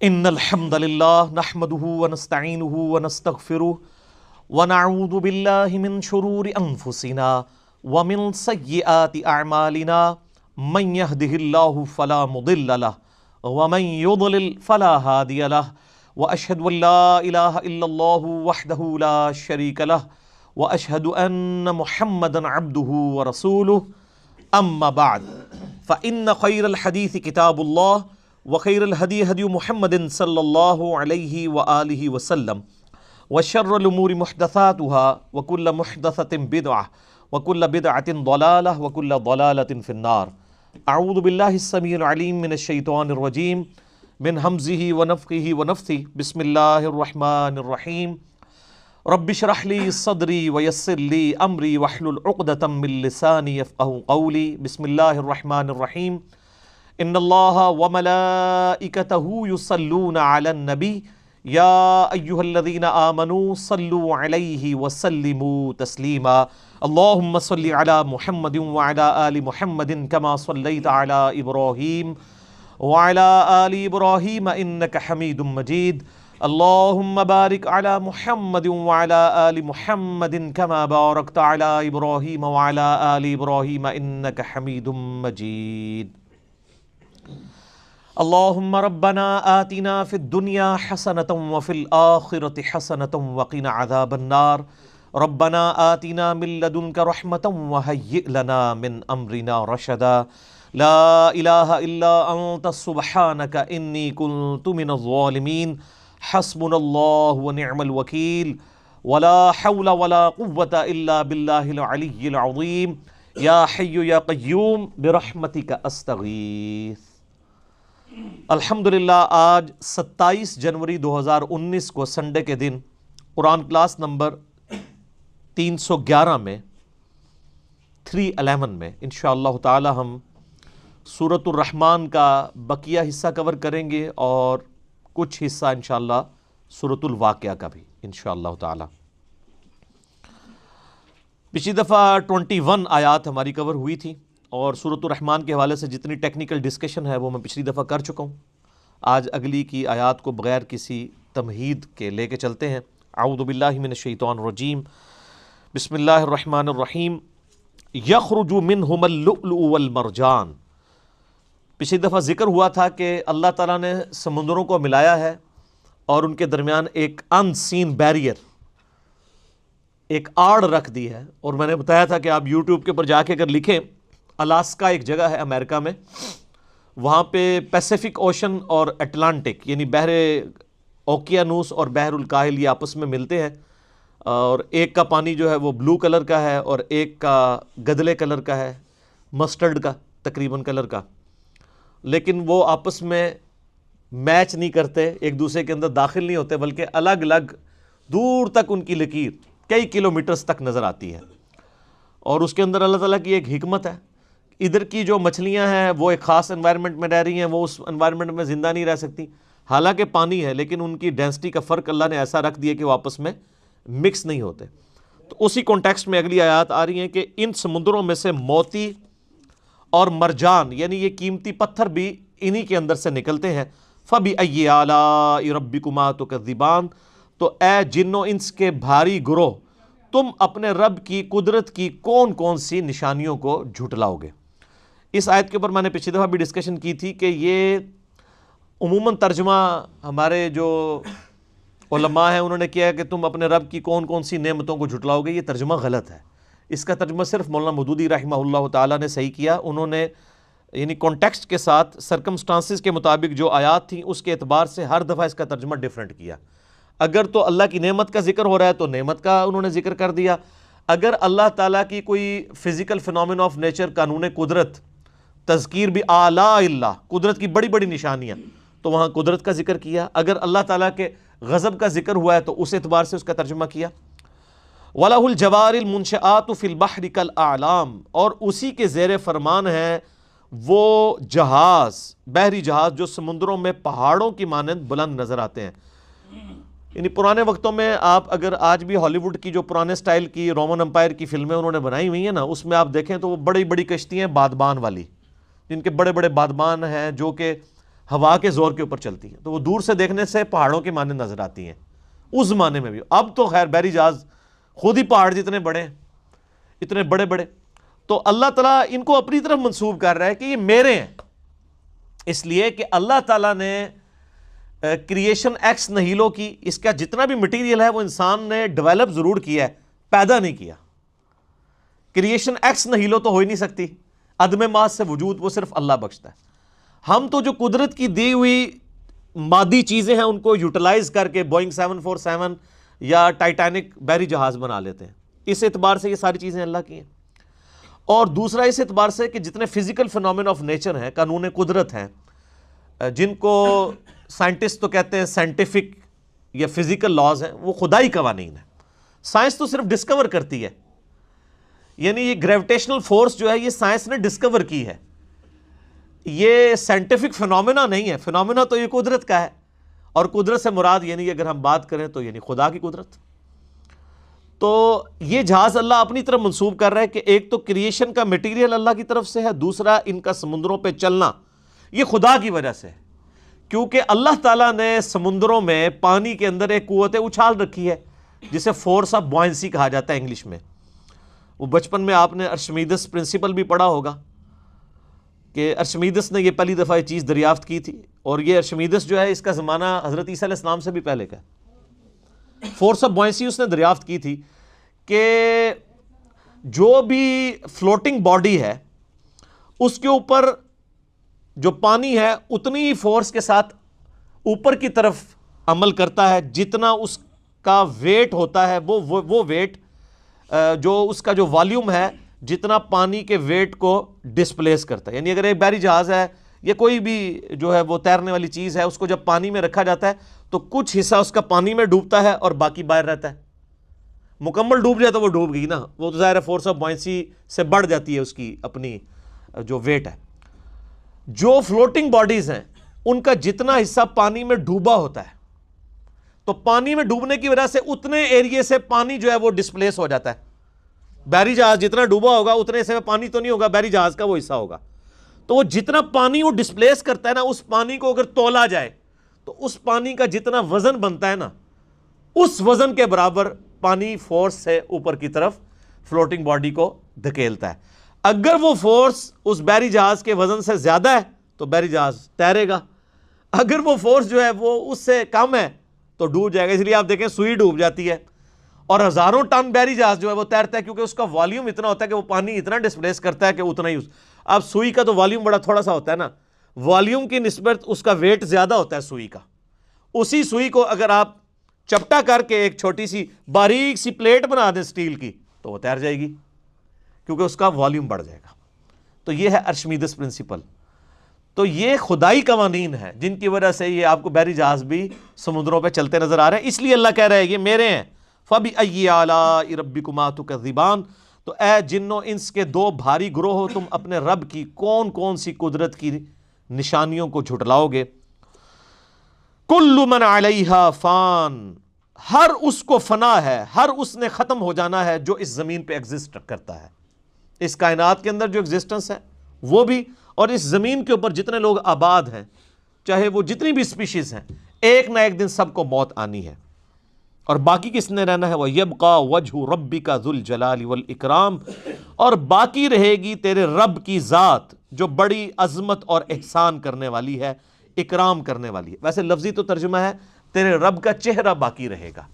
ان الحمد للہ نحمده ونستعینه ونستغفره ونعوذ باللہ من شرور انفسنا ومن سیئات اعمالنا من يهده اللہ فلا مضل له ومن يضلل فلا هادی له واشهد ان لا الہ الا اللہ وحدہ لا شریک له واشهد ان محمدا عبدہ ورسولہ اما بعد فان خیر الحدیث کتاب اللہ وخیر الہدی ہدی محمد صلی اللہ علیہ وآلہ وسلم وشر الامور محدثاتها وکل محدثۃ بدعہ وکل بدعۃ ضلالہ وکل ضلالۃ فی النار۔ اعوذ باللہ السمیع العلیم من الشیطان الرجیم من ہمزہ ونفخہ ونفثہ بسم اللہ الرحمن الرحیم رب اشرح لی صدری ویسر لی امری واحلل عقدۃ من لسانی یفقہوا قولی۔ بسم اللہ الرحمن الرحیم ان اللہ وملائکتہ یصلون علی النبی یا ایہا الذین آمنوا صلوا علیہ وسلموا تسلیما۔ اللہم صل علی محمد وعلی آل محمد کما صلیت علی ابراہیم وعلی آل ابراہیم انک حمید مجید۔ اللہم بارک علی محمد وعلی آل محمد کما بارکت علی ابراہیم وعلی آل ابراہیم انک حمید مجید۔ اللہم ربنا آتنا فی الدنیا حسنۃ وفی الآخرۃ حسنۃ وقنا عذاب النار۔ ربنا آتنا من لدنک رحمۃ وہیئ لنا من امرنا رشدا۔ لا الہ الا انت سبحانک انی کنت من الظالمین۔ حسبنا اللہ ونعم الوکیل ولا حول ولا قوة الا باللہ العلی العظیم۔ یا حی یا قیوم برحمتک استغیث۔ الحمدللہ آج 27 جنوری 2019 کو سنڈے کے دن قرآن کلاس نمبر 311 میں 311 میں انشاءاللہ تعالی ہم سورۃ الرحمن کا بقیہ حصہ کور کریں گے اور کچھ حصہ انشاءاللہ سورۃ الواقعہ کا بھی انشاءاللہ تعالی۔ پچھلی دفعہ 21 آیات ہماری کور ہوئی تھی اور سورۃ الرحمن کے حوالے سے جتنی ٹیکنیکل ڈسکشن ہے وہ میں پچھلی دفعہ کر چکا ہوں۔ آج اگلی کی آیات کو بغیر کسی تمہید کے لے کے چلتے ہیں۔ اعوذ باللہ من الشیطان الرجیم بسم اللہ الرحمن الرحیم یخرج منہم اللؤلؤ والمرجان۔ پچھلی دفعہ ذکر ہوا تھا کہ اللہ تعالیٰ نے سمندروں کو ملایا ہے اور ان کے درمیان ایک ان سین بیریئر، ایک آڑ رکھ دی ہے، اور میں نے بتایا تھا کہ آپ یوٹیوب کے اوپر جا کے اگر لکھیں، الاسکا ایک جگہ ہے امریکہ میں، وہاں پہ پیسیفک اوشن اور اٹلانٹک یعنی بحر اوقیانوس اور بحر الکاہل یہ آپس میں ملتے ہیں، اور ایک کا پانی جو ہے وہ بلو کلر کا ہے اور ایک کا گدلے کلر کا ہے، مسٹرڈ کا تقریباً کلر کا، لیکن وہ آپس میں میچ نہیں کرتے، ایک دوسرے کے اندر داخل نہیں ہوتے، بلکہ الگ الگ دور تک ان کی لکیر کئی کلومیٹرز تک نظر آتی ہے۔ اور اس کے اندر اللہ تعالیٰ کی ایک حکمت ہے، ادھر کی جو مچھلیاں ہیں وہ ایک خاص انوائرمنٹ میں رہ رہی ہیں، وہ اس انوائرمنٹ میں زندہ نہیں رہ سکتی، حالانکہ پانی ہے، لیکن ان کی ڈینسٹی کا فرق اللہ نے ایسا رکھ دیا کہ وہ آپس میں مکس نہیں ہوتے۔ تو اسی کانٹیکسٹ میں اگلی آیات آ رہی ہیں کہ ان سمندروں میں سے موتی اور مرجان یعنی یہ قیمتی پتھر بھی انہی کے اندر سے نکلتے ہیں۔ فَبِأَيِّ آلَاءِ رَبِّكُمَا تُكَذِّبَانِ، تو اے جن و انس کے بھاری گروہ، تم اپنے رب کی قدرت کی کون کون سی نشانیوں کو جھٹلاؤ گے۔ اس آیت کے اوپر میں نے پچھلی دفعہ بھی ڈسکشن کی تھی کہ یہ عموماً ترجمہ ہمارے جو علماء ہیں انہوں نے کیا ہے کہ تم اپنے رب کی کون کون سی نعمتوں کو جھٹلاؤ گے، یہ ترجمہ غلط ہے۔ اس کا ترجمہ صرف مولانا مودودی رحمہ اللہ تعالیٰ نے صحیح کیا، انہوں نے یعنی کانٹیکسٹ کے ساتھ سرکمسٹانسز کے مطابق جو آیات تھیں اس کے اعتبار سے ہر دفعہ اس کا ترجمہ ڈیفرنٹ کیا۔ اگر تو اللہ کی نعمت کا ذکر ہو رہا ہے تو نعمت کا انہوں نے ذکر کر دیا، اگر اللہ تعالیٰ کی کوئی فزیکل فنومین آف نیچر قانون قدرت تذکیر بھی آلاء اللہ قدرت کی بڑی بڑی نشانیاں تو وہاں قدرت کا ذکر کیا، اگر اللہ تعالیٰ کے غضب کا ذکر ہوا ہے تو اس اعتبار سے اس کا ترجمہ کیا۔ وَلَهُ الْجَوَارِ الْمُنْشَآتُ فِي الْبَحْرِ كَالْأَعْلَامِ، اور اسی کے زیر فرمان ہے وہ جہاز، بحری جہاز جو سمندروں میں پہاڑوں کی مانند بلند نظر آتے ہیں۔ یعنی پرانے وقتوں میں آپ اگر آج بھی ہالی ووڈ کی جو پرانے سٹائل کی رومن امپائر کی فلمیں انہوں نے بنائی ہوئی ہیں نا، اس میں آپ دیکھیں تو وہ بڑی بڑی کشتیاں بادبان والی، جن کے بڑے بڑے بادبان ہیں جو کہ ہوا کے زور کے اوپر چلتی ہیں، تو وہ دور سے دیکھنے سے پہاڑوں کے مانند نظر آتی ہیں اس زمانے میں بھی۔ اب تو خیر بحری جہاز خود ہی پہاڑ جتنے بڑے ہیں، اتنے بڑے بڑے۔ تو اللہ تعالیٰ ان کو اپنی طرف منسوب کر رہا ہے کہ یہ میرے ہیں، اس لیے کہ اللہ تعالیٰ نے کریشن ایکس نہیلو کی، اس کا جتنا بھی مٹیریل ہے وہ انسان نے ڈیولپ ضرور کیا ہے، پیدا نہیں کیا۔ کریشن ایکس نہیلو تو ہو ہی نہیں سکتی، عدم محض سے وجود وہ صرف اللہ بخشتا ہے۔ ہم تو جو قدرت کی دی ہوئی مادی چیزیں ہیں ان کو یوٹیلائز کر کے بوئنگ 747 یا ٹائٹینک بحری جہاز بنا لیتے ہیں، اس اعتبار سے یہ ساری چیزیں اللہ کی ہیں۔ اور دوسرا اس اعتبار سے کہ جتنے فزیکل فینومین آف نیچر ہیں، قانون قدرت ہیں، جن کو سائنٹسٹ تو کہتے ہیں سائنٹیفک یا فزیکل لاز ہیں، وہ خدائی قوانین ہیں۔ سائنس تو صرف ڈسکور کرتی ہے، یعنی یہ گریویٹیشنل فورس جو ہے یہ سائنس نے ڈسکور کی ہے، یہ سائنٹیفک فینومینا نہیں ہے، فینومینا تو یہ قدرت کا ہے، اور قدرت سے مراد یعنی اگر ہم بات کریں تو یعنی خدا کی قدرت۔ تو یہ جہاز اللہ اپنی طرف منسوب کر رہا ہے کہ ایک تو کریشن کا میٹیریل اللہ کی طرف سے ہے، دوسرا ان کا سمندروں پہ چلنا یہ خدا کی وجہ سے ہے، کیونکہ اللہ تعالیٰ نے سمندروں میں پانی کے اندر ایک قوت اچھال رکھی ہے جسے فورس آف بوائنسی کہا جاتا ہے انگلش میں۔ وہ بچپن میں آپ نے ارشمیدس پرنسپل بھی پڑھا ہوگا کہ ارشمیدس نے یہ پہلی دفعہ یہ چیز دریافت کی تھی، اور یہ ارشمیدس جو ہے اس کا زمانہ حضرت عیسیٰ علیہ السلام سے بھی پہلے کا ہے۔ فورس آف بوائنسی اس نے دریافت کی تھی کہ جو بھی فلوٹنگ باڈی ہے اس کے اوپر جو پانی ہے اتنی ہی فورس کے ساتھ اوپر کی طرف عمل کرتا ہے، جتنا اس کا ویٹ ہوتا ہے وہ ویٹ جو اس کا جو والیوم ہے جتنا پانی کے ویٹ کو ڈسپلیس کرتا ہے۔ یعنی اگر ایک بحری جہاز ہے یا کوئی بھی جو ہے وہ تیرنے والی چیز ہے، اس کو جب پانی میں رکھا جاتا ہے تو کچھ حصہ اس کا پانی میں ڈوبتا ہے اور باقی باہر رہتا ہے۔ مکمل ڈوب جائے تو وہ ڈوب گئی نا، وہ تو ظاہر ہے فورس آف بوائنسی سے بڑھ جاتی ہے اس کی اپنی جو ویٹ ہے۔ جو فلوٹنگ باڈیز ہیں ان کا جتنا حصہ پانی میں ڈوبا ہوتا ہے تو پانی میں ڈوبنے کی وجہ سے اتنے ایریے سے پانی جو ہے وہ ڈسپلیس ہو جاتا ہے۔ بحری جہاز جتنا ڈوبا ہوگا اتنے حصے میں پانی تو نہیں ہوگا، بحری جہاز کا وہ حصہ ہوگا، تو وہ جتنا پانی وہ ڈسپلیس کرتا ہے نا، اس پانی کو اگر تولا جائے تو اس پانی کا جتنا وزن بنتا ہے نا، اس وزن کے برابر پانی فورس سے اوپر کی طرف فلوٹنگ باڈی کو دھکیلتا ہے۔ اگر وہ فورس اس بحری جہاز کے وزن سے زیادہ ہے تو بحری جہاز تیرے گا، اگر وہ فورس جو ہے وہ اس سے کم ہے تو ڈوب جائے گا۔ اس لیے آپ دیکھیں سوئی ڈوب جاتی ہے اور ہزاروں ٹن بحری جہاز جو ہے وہ تیرتا ہے، کیونکہ اس کا والیوم اتنا ہوتا ہے کہ وہ پانی اتنا ڈسپلیس کرتا ہے کہ اتنا ہی اب سوئی کا تو والیوم بڑا تھوڑا سا ہوتا ہے نا، والیوم کی نسبت اس کا ویٹ زیادہ ہوتا ہے سوئی کا۔ اسی سوئی کو اگر آپ چپٹا کر کے ایک چھوٹی سی باریک سی پلیٹ بنا دیں سٹیل کی تو وہ تیر جائے گی، کیونکہ اس کا والیوم بڑھ جائے گا۔ تو یہ ہے ارشمیدس پرنسپل۔ تو یہ خدائی قوانین ہیں جن کی وجہ سے یہ آپ کو بحری جہاز بھی سمندروں پہ چلتے نظر آ رہے ہیں، اس لیے اللہ کہہ رہا ہے یہ میرے ہیں۔ فَبِأَيِّ آلَاءِ رَبِّكُمَا تُكَذِّبَانِ، تو اے جنو انس کے دو بھاری گروہ ہو، تم اپنے رب کی کون کون سی قدرت کی نشانیوں کو جھٹلاؤ گے۔ کُلُّ مَنْ عَلَيْهَا فان، ہر اس کو فنا ہے، ہر اس نے ختم ہو جانا ہے جو اس زمین پہ ایگزسٹ کرتا ہے۔ اس کائنات کے اندر جو ایگزسٹنس ہے وہ بھی، اور اس زمین کے اوپر جتنے لوگ آباد ہیں، چاہے وہ جتنی بھی اسپیشیز ہیں، ایک نہ ایک دن سب کو موت آنی ہے، اور باقی کس نے رہنا ہے؟ وَيَبْقَى وَجْهُ رَبِّكَ ذُو الْجَلَالِ وَالْإِكْرَامِ، اور باقی رہے گی تیرے رب کی ذات جو بڑی عظمت اور احسان کرنے والی ہے، اکرام کرنے والی ہے۔ ویسے لفظی تو ترجمہ ہے تیرے رب کا چہرہ باقی رہے گا،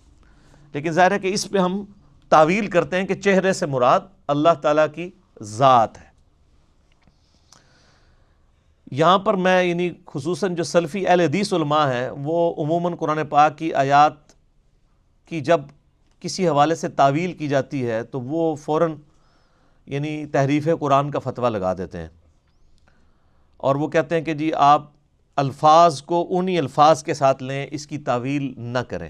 لیکن ظاہر ہے کہ اس پہ ہم تعویل کرتے ہیں کہ چہرے سے مراد اللہ تعالیٰ کی ذات ہے۔ یہاں پر میں یعنی خصوصاً جو سلفی اہل حدیث علماء ہیں وہ عموماً قرآن پاک کی آیات کی جب کسی حوالے سے تعویل کی جاتی ہے تو وہ فوراً یعنی تحریف قرآن کا فتویٰ لگا دیتے ہیں، اور وہ کہتے ہیں کہ جی آپ الفاظ کو انہی الفاظ کے ساتھ لیں، اس کی تعویل نہ کریں۔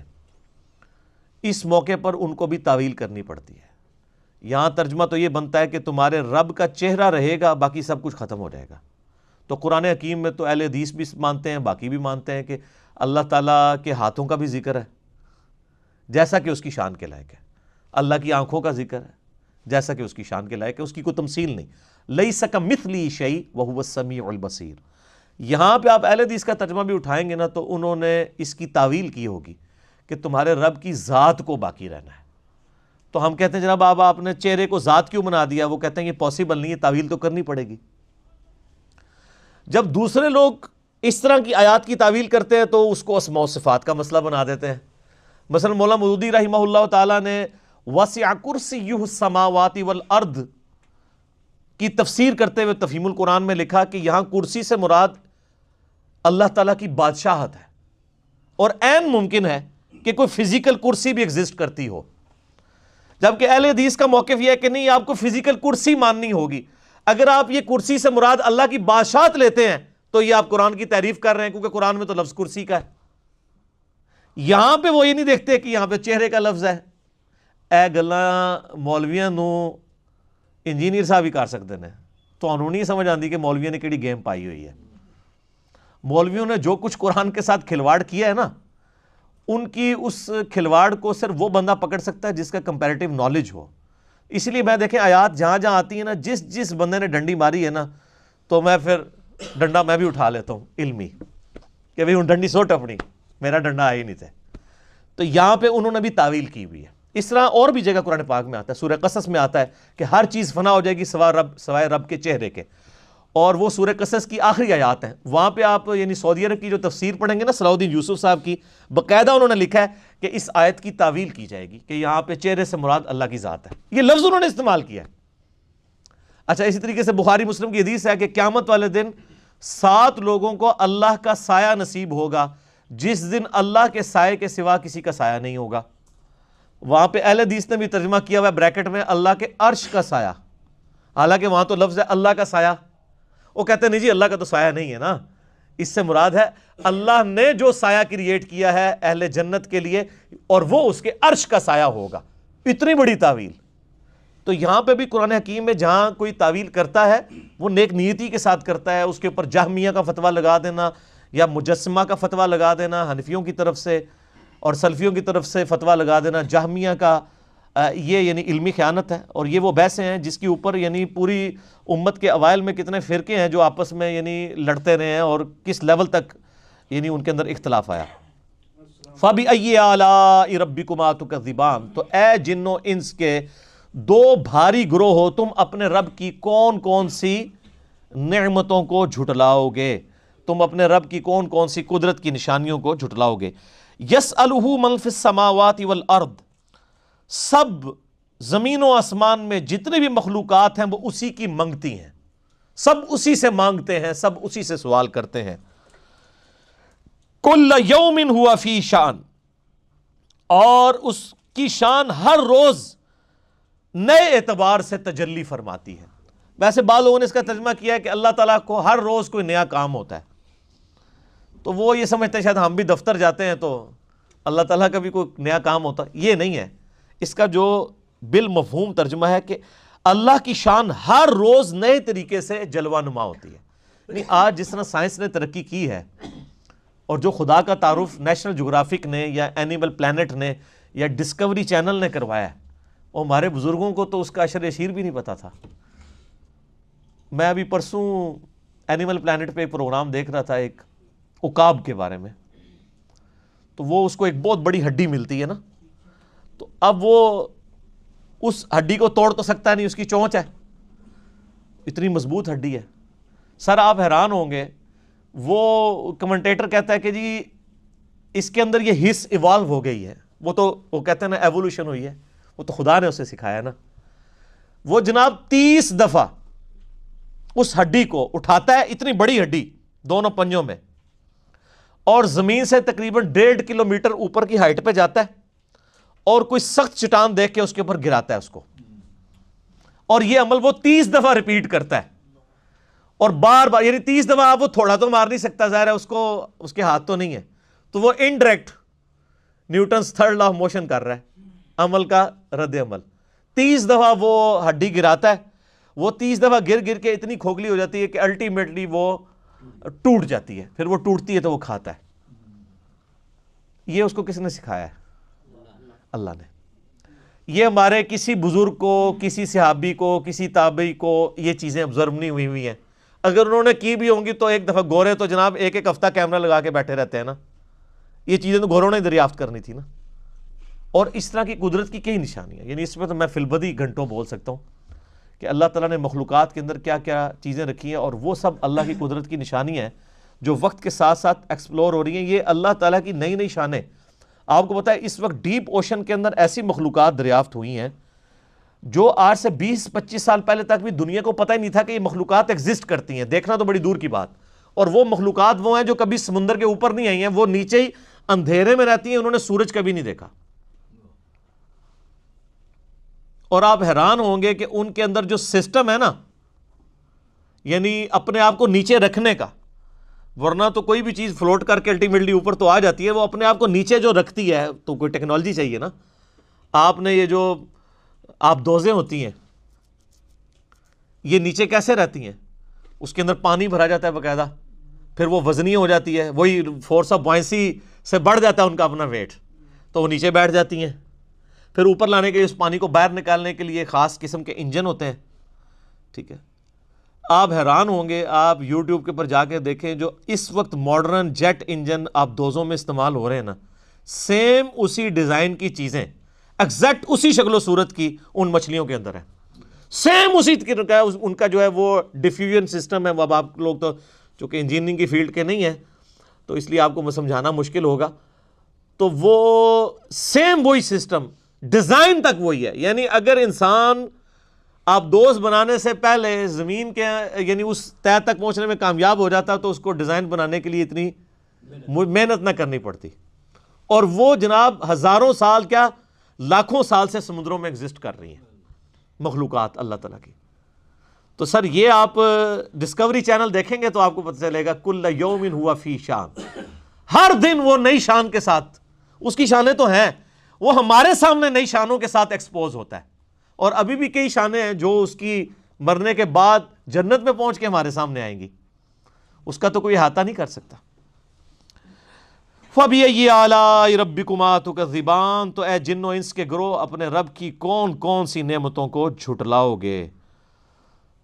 اس موقع پر ان کو بھی تعویل کرنی پڑتی ہے۔ یہاں ترجمہ تو یہ بنتا ہے کہ تمہارے رب کا چہرہ رہے گا، باقی سب کچھ ختم ہو جائے گا۔ تو قرآن حکیم میں تو اہل حدیث بھی مانتے ہیں، باقی بھی مانتے ہیں کہ اللہ تعالیٰ کے ہاتھوں کا بھی ذکر ہے جیسا کہ اس کی شان کے لائق ہے، اللہ کی آنکھوں کا ذکر ہے جیسا کہ اس کی شان کے لائق ہے، اس کی کوئی تمثیل نہیں۔ لیس کمثلہ شیء وہو السمیع البصیر، یہاں پہ آپ اہل حدیث کا ترجمہ بھی اٹھائیں گے نا تو انہوں نے اس کی تعویل کی ہوگی کہ تمہارے رب کی ذات کو باقی رہنا ہے. تو ہم کہتے ہیں جناب آپ نے چہرے کو ذات کیوں بنا دیا؟ وہ کہتے ہیں یہ پاسبل نہیں ہے، تعویل تو کرنی پڑے گی. جب دوسرے لوگ اس طرح کی آیات کی تعویل کرتے ہیں تو اس کو اسماء و صفات کا مسئلہ بنا دیتے ہیں. مثلا مولانا مودودی رحمہ اللہ تعالیٰ نے وسع کرسیہ السماوات والارض کی تفسیر کرتے ہوئے تفہیم القرآن میں لکھا کہ یہاں کرسی سے مراد اللہ تعالیٰ کی بادشاہت ہے، اور عین ممکن ہے کہ کوئی فزیکل کرسی بھی ایگزسٹ کرتی ہو، جبکہ اہل حدیث کا موقف یہ ہے کہ نہیں، آپ کو فزیکل کرسی ماننی ہوگی. اگر آپ یہ کرسی سے مراد اللہ کی بادشاہت لیتے ہیں تو یہ آپ قرآن کی تعریف کر رہے ہیں، کیونکہ قرآن میں تو لفظ کرسی کا ہے. یہاں پہ وہ یہ نہیں دیکھتے کہ یہاں پہ چہرے کا لفظ ہے. اے گلاں مولویاں نو انجینئر صاحب ہی کر سکتے ہیں. تو انہوں نہیں سمجھ آتی کہ مولویوں نے کیڑی گیم پائی ہوئی ہے. مولویوں نے جو کچھ قرآن کے ساتھ کھلواڑ کیا ہے نا، ان کی اس کھلواڑ کو صرف وہ بندہ پکڑ سکتا ہے جس کا کمپیریٹیو نالج ہو. اس لیے میں دیکھیں آیات جہاں جہاں آتی ہیں نا، جس بندے نے ڈنڈی ماری ہے نا، تو میں پھر ڈنڈا میں بھی اٹھا لیتا ہوں علمی کہ بھئی ہوں ڈنڈی سوٹ اپنی، میرا ڈنڈا آیا ہی نہیں تھے. تو یہاں پہ انہوں نے بھی تعویل کی ہوئی ہے. اس طرح اور بھی جگہ قرآن پاک میں آتا ہے، سورہ قصص میں آتا ہے کہ ہر چیز فنا ہو جائے گی سوائے رب کے چہرے کے، اور وہ سورہ قصص کی آخری آیات ہیں. وہاں پہ آپ یعنی سعودی عرب کی جو تفسیر پڑھیں گے نا، صلاح الدین یوسف صاحب کی، باقاعدہ انہوں نے لکھا ہے کہ اس آیت کی تعویل کی جائے گی کہ یہاں پہ چہرے سے مراد اللہ کی ذات ہے. یہ لفظ انہوں نے استعمال کیا ہے. اچھا، اسی طریقے سے بخاری مسلم کی حدیث ہے کہ قیامت والے دن 7 لوگوں کو اللہ کا سایہ نصیب ہوگا جس دن اللہ کے سائے کے سوا کسی کا سایہ نہیں ہوگا. وہاں پہ اہل حدیث نے بھی ترجمہ کیا ہوا ہے بریکٹ میں اللہ کے عرش کا سایہ، حالانکہ وہاں تو لفظ ہے اللہ کا سایہ. وہ کہتے ہیں نہیں جی اللہ کا تو سایہ نہیں ہے نا، اس سے مراد ہے اللہ نے جو سایہ کریٹ کیا ہے اہل جنت کے لیے، اور وہ اس کے عرش کا سایہ ہوگا. اتنی بڑی تعویل. تو یہاں پہ بھی قرآن حکیم میں جہاں کوئی تعویل کرتا ہے وہ نیک نیتی کے ساتھ کرتا ہے. اس کے اوپر جہمیہ کا فتویٰ لگا دینا یا مجسمہ کا فتویٰ لگا دینا حنفیوں کی طرف سے اور سلفیوں کی طرف سے فتویٰ لگا دینا جہمیہ کا، یہ یعنی علمی خیانت ہے. اور یہ وہ بحثیں ہیں جس کے اوپر یعنی پوری امت کے اوائل میں کتنے فرقے ہیں جو آپس میں یعنی لڑتے رہے ہیں اور کس لیول تک یعنی ان کے اندر اختلاف آیا. فَبِأَيِّ آلَاءِ رَبِّكُمَا تُكَذِّبَانِ، تو اے جن و انس کے 2 بھاری گروہ ہو، تم اپنے رب کی کون کون سی نعمتوں کو جھٹلاؤ گے، تم اپنے رب کی کون کون سی قدرت کی نشانیوں کو جھٹلاؤ گے. يَسْأَلُهُ مَن فِي السَّمَاوَاتِ وَالْأَرْضِ، سب زمین و آسمان میں جتنے بھی مخلوقات ہیں وہ اسی کی منگتی ہیں، سب اسی سے مانگتے ہیں، سب اسی سے سوال کرتے ہیں. كُلَّ يَوْمٍ هُوَ فِي شَأْنٍ، اور اس کی شان ہر روز نئے اعتبار سے تجلی فرماتی ہے. ویسے بعض لوگوں نے اس کا ترجمہ کیا ہے کہ اللہ تعالیٰ کو ہر روز کوئی نیا کام ہوتا ہے، تو وہ یہ سمجھتے ہیں شاید ہم بھی دفتر جاتے ہیں تو اللہ تعالیٰ کا بھی کوئی نیا کام ہوتا ہے. یہ نہیں ہے. اس کا جو بالمفہوم ترجمہ ہے کہ اللہ کی شان ہر روز نئے طریقے سے جلوہ نما ہوتی ہے. یعنی آج جس طرح سائنس نے ترقی کی ہے اور جو خدا کا تعارف نیشنل جغرافک نے یا اینیمل پلانٹ نے یا ڈسکوری چینل نے کروایا ہے، اور ہمارے بزرگوں کو تو اس کا اشر اشیر بھی نہیں پتا تھا. میں ابھی پرسوں اینیمل پلانٹ پہ ایک پروگرام دیکھ رہا تھا ایک عقاب کے بارے میں، تو وہ اس کو ایک بہت بڑی ہڈی ملتی ہے نا، تو اب وہ اس ہڈی کو توڑ تو سکتا نہیں، اس کی چونچ ہے، اتنی مضبوط ہڈی ہے. سر آپ حیران ہوں گے، وہ کمنٹیٹر کہتا ہے کہ جی اس کے اندر یہ حص ایوالو ہو گئی ہے. وہ کہتے ہیں نا ایوولوشن ہوئی ہے، وہ تو خدا نے اسے سکھایا نا. وہ جناب 30 دفعہ اس ہڈی کو اٹھاتا ہے، اتنی بڑی ہڈی دونوں پنجوں میں، اور زمین سے تقریباً 1.5 کلومیٹر اوپر کی ہائٹ پہ جاتا ہے اور کوئی سخت چٹان دیکھ کے اس کے اوپر گراتا ہے اس کو، اور یہ عمل وہ 30 دفعہ ریپیٹ کرتا ہے. اور بار بار یعنی 30 دفعہ آپ وہ تھوڑا تو مار نہیں سکتا، ظاہر ہے اس کو اس کے ہاتھ تو نہیں ہے، تو وہ indirect Newton's 3rd law of motion کر رہا ہے، عمل کا رد عمل. 30 دفعہ وہ ہڈی گراتا ہے، وہ 30 دفعہ گر گر کے اتنی کھوکھلی ہو جاتی ہے کہ الٹیمیٹلی وہ ٹوٹ جاتی ہے. پھر وہ ٹوٹتی ہے تو وہ کھاتا ہے. یہ اس کو کس نے سکھایا ہے؟ اللہ نے. یہ ہمارے کسی بزرگ کو، کسی صحابی کو، کسی تابعی کو یہ چیزیں ابزرو نہیں ہوئی ہیں. اگر انہوں نے کی بھی ہوں گی تو ایک دفعہ گورے تو جناب ایک ایک ہفتہ کیمرہ لگا کے بیٹھے رہتے ہیں نا، یہ چیزیں تو گوروں نے دریافت کرنی تھی نا. اور اس طرح کی قدرت کی کئی نشانیاں، یعنی اس میں تو میں فی البدی گھنٹوں بول سکتا ہوں کہ اللہ تعالیٰ نے مخلوقات کے اندر کیا کیا چیزیں رکھی ہیں، اور وہ سب اللہ کی قدرت کی نشانیاں ہیں جو وقت کے ساتھ ساتھ ایکسپلور ہو رہی ہیں. یہ اللہ تعالیٰ کی نئی نئی شانیں. آپ کو پتہ ہے اس وقت ڈیپ اوشن کے اندر ایسی مخلوقات دریافت ہوئی ہیں جو آج سے 20-25 سال پہلے تک بھی دنیا کو پتہ ہی نہیں تھا کہ یہ مخلوقات ایگزسٹ کرتی ہیں. دیکھنا تو بڑی دور کی بات. اور وہ مخلوقات وہ ہیں جو کبھی سمندر کے اوپر نہیں آئی ہیں، وہ نیچے ہی اندھیرے میں رہتی ہیں، انہوں نے سورج کبھی نہیں دیکھا. اور آپ حیران ہوں گے کہ ان کے اندر جو سسٹم ہے نا، یعنی اپنے آپ کو نیچے رکھنے کا، ورنہ تو کوئی بھی چیز فلوٹ کر کے الٹیمیٹلی اوپر تو آ جاتی ہے، وہ اپنے آپ کو نیچے جو رکھتی ہے تو کوئی ٹیکنالوجی چاہیے نا. آپ نے یہ جو آبدوزیں ہوتی ہیں یہ نیچے کیسے رہتی ہیں؟ اس کے اندر پانی بھرا جاتا ہے باقاعدہ، پھر وہ وزنی ہو جاتی ہے، وہی فورس آف بوائنسی سے بڑھ جاتا ہے ان کا اپنا ویٹ، تو وہ نیچے بیٹھ جاتی ہیں. پھر اوپر لانے کے لیے اس پانی کو باہر نکالنے کے لیے خاص قسم کے انجن ہوتے ہیں. ٹھیک ہے، آپ حیران ہوں گے، آپ یوٹیوب کے اوپر جا کے دیکھیں جو اس وقت ماڈرن جیٹ انجن آبدوزوں میں استعمال ہو رہے ہیں نا، سیم اسی ڈیزائن کی چیزیں ایگزیکٹ اسی شکل و صورت کی ان مچھلیوں کے اندر ہے. سیم اسی کا ان کا جو ہے وہ ڈیفیوژن سسٹم ہے. اب آپ لوگ تو چونکہ انجینئرنگ کی فیلڈ کے نہیں ہیں تو اس لیے آپ کو سمجھانا مشکل ہوگا. تو وہ سیم وہی سسٹم، ڈیزائن تک وہی ہے. یعنی اگر انسان آبدوز بنانے سے پہلے زمین کے یعنی اس طے تک پہنچنے میں کامیاب ہو جاتا تو اس کو ڈیزائن بنانے کے لیے اتنی محنت نہ کرنی پڑتی. اور وہ جناب ہزاروں سال کیا لاکھوں سال سے سمندروں میں ایگزسٹ کر رہی ہیں مخلوقات اللہ تعالیٰ کی. تو سر یہ آپ ڈسکوری چینل دیکھیں گے تو آپ کو پتہ چلے گا کل یوم ہوا فی شان، ہر دن وہ نئی شان کے ساتھ، اس کی شانیں تو ہیں، وہ ہمارے سامنے نئی شانوں کے ساتھ ایکسپوز ہوتا ہے. اور ابھی بھی کئی شانیں ہیں جو اس کی مرنے کے بعد جنت میں پہنچ کے ہمارے سامنے آئیں گی، اس کا تو کوئی احاطہ نہیں کر سکتا. فَبِأَيِّ آلَاءِ رَبِّكُمَا تُكَذِّبَانِ، تو اے جن و انس کے گروہ اپنے رب کی کون کون سی نعمتوں کو جھٹلاؤ گے.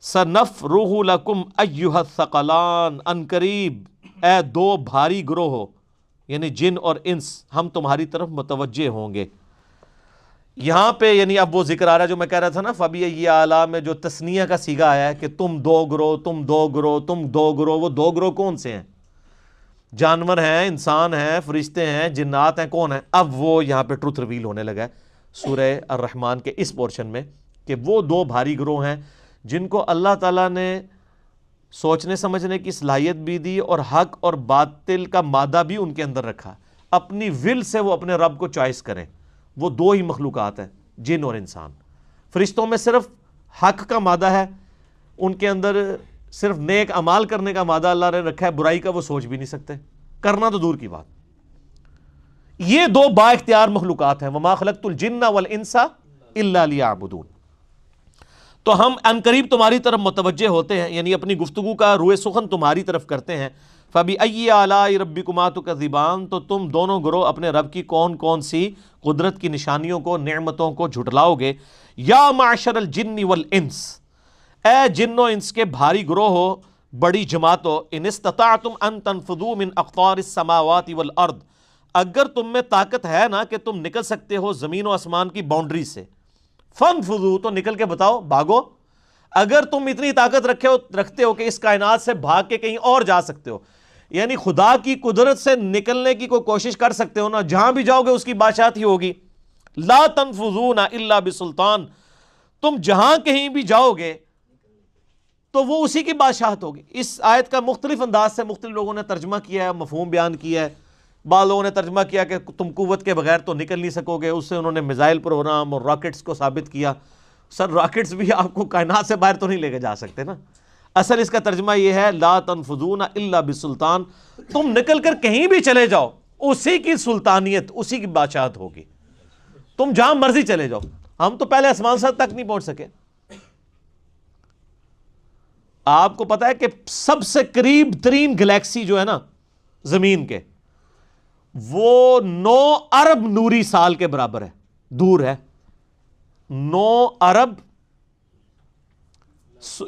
سَنَفْرُغُ لَكُمْ أَيُّهَا الثَّقَلَانِ، ان قریب اے دو بھاری گروہ ہو، یعنی جن اور انس، ہم تمہاری طرف متوجہ ہوں گے. یہاں پہ یعنی اب وہ ذکر آ رہا ہے جو میں کہہ رہا تھا نا فَبِأَيِّ آلَاء میں جو تثنیہ کا صیغہ آیا ہے کہ تم دو گروہ، تم دو گروہ، تم دو گروہ. وہ دو گروہ کون سے ہیں؟ جانور ہیں، انسان ہیں، فرشتے ہیں، جنات ہیں، کون ہیں؟ اب وہ یہاں پہ ٹروتھ ریویل ہونے لگا ہے سورہ الرحمن کے اس پورشن میں کہ وہ دو بھاری گروہ ہیں جن کو اللہ تعالیٰ نے سوچنے سمجھنے کی صلاحیت بھی دی اور حق اور باطل کا مادہ بھی ان کے اندر رکھا، اپنی ول سے وہ اپنے رب کو چوائس کریں. وہ دو ہی مخلوقات ہیں، جن اور انسان. فرشتوں میں صرف حق کا مادہ ہے، ان کے اندر صرف نیک اعمال کرنے کا مادہ اللہ نے رکھا ہے، برائی کا وہ سوچ بھی نہیں سکتے، کرنا تو دور کی بات. یہ دو با اختیار مخلوقات ہیں. وما خلقت الجن والانس الا لیعبدون. تو ہم ان قریب تمہاری طرف متوجہ ہوتے ہیں، یعنی اپنی گفتگو کا روئے سخن تمہاری طرف کرتے ہیں. فَبِأَيِّ آلَاءِ رَبِّكُمَا تُكَذِّبَانِ، تو تم دونوں گروہ اپنے رب کی کون کون سی قدرت کی نشانیوں کو، نعمتوں کو جھٹلاؤ گے. یا معشر الجن والانس، اے جن و انس کے بھاری گروہ ہو، بڑی جماعت ہو. ان استطعتم ان تنفذوا من اقطار السماوات والارض، اگر تم میں طاقت ہے نا کہ تم نکل سکتے ہو زمین و آسمان کی باؤنڈری سے، فانفذوا، تو نکل کے بتاؤ، بھاگو. اگر تم اتنی طاقت رکھتے ہو کہ اس کائنات سے بھاگ کے کہیں اور جا سکتے ہو، یعنی خدا کی قدرت سے نکلنے کی کوئی کوشش کر سکتے ہو نا، جہاں بھی جاؤ گے اس کی بادشاہت ہی ہوگی. لا تنفذون الا بسلطان، تم جہاں کہیں بھی جاؤ گے تو وہ اسی کی بادشاہت ہوگی. اس آیت کا مختلف انداز سے مختلف لوگوں نے ترجمہ کیا ہے، مفہوم بیان کیا ہے. بعض لوگوں نے ترجمہ کیا کہ تم قوت کے بغیر تو نکل نہیں سکو گے، اس سے انہوں نے میزائل پروگرام اور راکٹس کو ثابت کیا. سر راکٹس بھی آپ کو کائنات سے باہر تو نہیں لے کے جا سکتے نا. اصل اس کا ترجمہ یہ ہے لا تنفذون الا بسلطان، تم نکل کر کہیں بھی چلے جاؤ اسی کی سلطانیت، اسی کی بادشاہت ہوگی. تم جہاں مرضی چلے جاؤ. ہم تو پہلے آسمان سطح تک نہیں پہنچ سکے. آپ کو پتا ہے کہ سب سے قریب ترین گلیکسی جو ہے نا زمین کے، وہ 9 ارب نوری سال کے برابر ہے، دور ہے. 9 ارب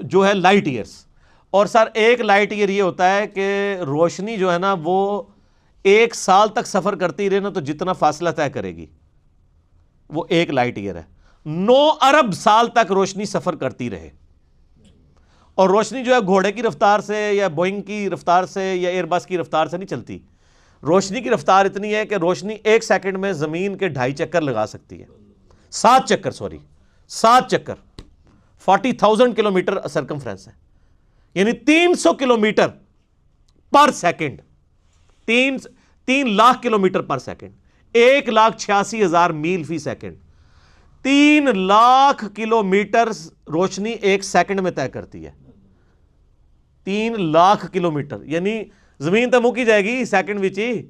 جو ہے لائٹ ایئرز، اور سر ایک لائٹ ایئر یہ ہوتا ہے کہ روشنی جو ہے نا وہ 1 سال تک سفر کرتی رہے نا تو جتنا فاصلہ طے کرے گی وہ 1 لائٹ ایئر ہے. 9 ارب سال تک روشنی سفر کرتی رہے. اور روشنی جو ہے گھوڑے کی رفتار سے یا بوئنگ کی رفتار سے یا ایئر بس کی رفتار سے نہیں چلتی. روشنی کی رفتار اتنی ہے کہ روشنی 1 سیکنڈ میں زمین کے 2.5 چکر لگا سکتی ہے. 7 چکر 40,000 کلومیٹر سرکمفرنس ہے, یعنی 300 kilometre per second, 3 lakh kilometre per second, 1,86,000 میل فی سیکنڈ. 3 لاکھ کلومیٹر روشنی 1 سیکنڈ میں طے کرتی ہے. 3 لاکھ کلومیٹر یعنی زمین تو مکی جائے گی سیکنڈ وچ ہی,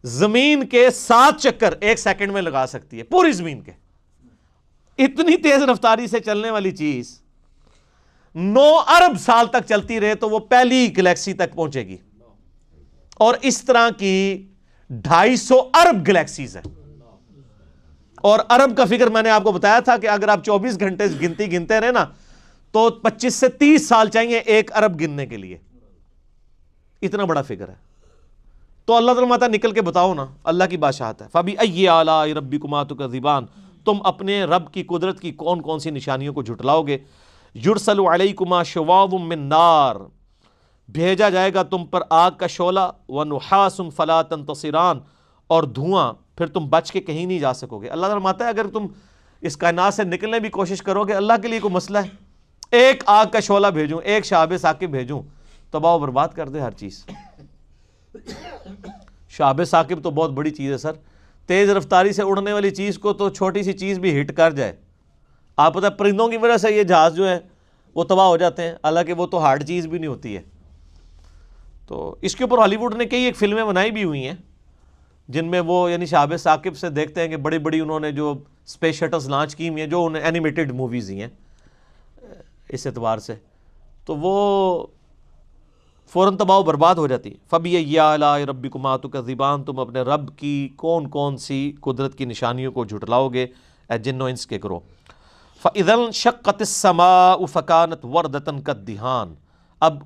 زمین کے 7 چکر 1 سیکنڈ میں لگا سکتی ہے, پوری زمین کے. اتنی تیز رفتاری سے چلنے والی چیز 9 ارب سال تک چلتی رہے تو وہ پہلی گلیکسی تک پہنچے گی. اور اس طرح کی 250 ارب گلیکسیز ہیں. اور ارب کا فگر میں نے آپ کو بتایا تھا کہ اگر آپ 24 گھنٹے گنتی گنتے رہے نا تو 25 سے 30 سال چاہیے 1 ارب گننے کے لیے. اتنا بڑا فگر ہے. تو اللہ تعالیٰ ماتا نکل کے بتاؤ نا, اللہ کی بادشاہت ہے. فَبِأَيِّ آلَاءِ رَبِّكُمَا تُكَذِّبَانِ, تم اپنے رب کی قدرت کی کون کون سی نشانیوں کو جھٹلاؤ گے. یرسل علیکما شواظ من نار, بھیجا جائے گا تم پر آگ کا شعلہ, ونحاس فلا تنتصران, اور دھواں, پھر تم بچ کے کہیں نہیں جا سکو گے. اللہ فرماتا ہے اگر تم اس کائنات سے نکلنے بھی کوشش کرو گے, اللہ کے لیے کوئی مسئلہ ہے. ایک آگ کا شعلہ بھیجوں, ایک شہاب ثاقب بھیجوں, تباہ و برباد کر دے ہر چیز. شہاب ثاقب تو بہت بڑی چیز ہے سر. تیز رفتاری سے اڑنے والی چیز کو تو چھوٹی سی چیز بھی ہٹ کر جائے. آپ پتہ پرندوں کی وجہ سے یہ جہاز جو ہے وہ تباہ ہو جاتے ہیں, حالانکہ وہ تو ہارڈ چیز بھی نہیں ہوتی ہے. تو اس کے اوپر ہالی ووڈ نے کئی ایک فلمیں بنائی بھی ہوئی ہیں جن میں وہ یعنی شہاب ثاقب سے دیکھتے ہیں کہ بڑی بڑی انہوں نے جو اسپیس شٹلز لانچ کی ہوئی ہیں, جو اینیمیٹڈ موویز ہی ہیں اس اعتبار سے, تو وہ فوراً تباہ و برباد ہو جاتی. فَبِأَيِّ آلَاءِ رَبِّكُمَا تُكَذِّبَانِ, تم اپنے رب کی کون کون سی قدرت کی نشانیوں کو جھٹلاؤ گے اے جن و انس کے کرو. فَإِذَا انشَقَّتِ السَّمَاءُ فَكَانَتْ وَرْدَةً كَالدِّهَانِ, اب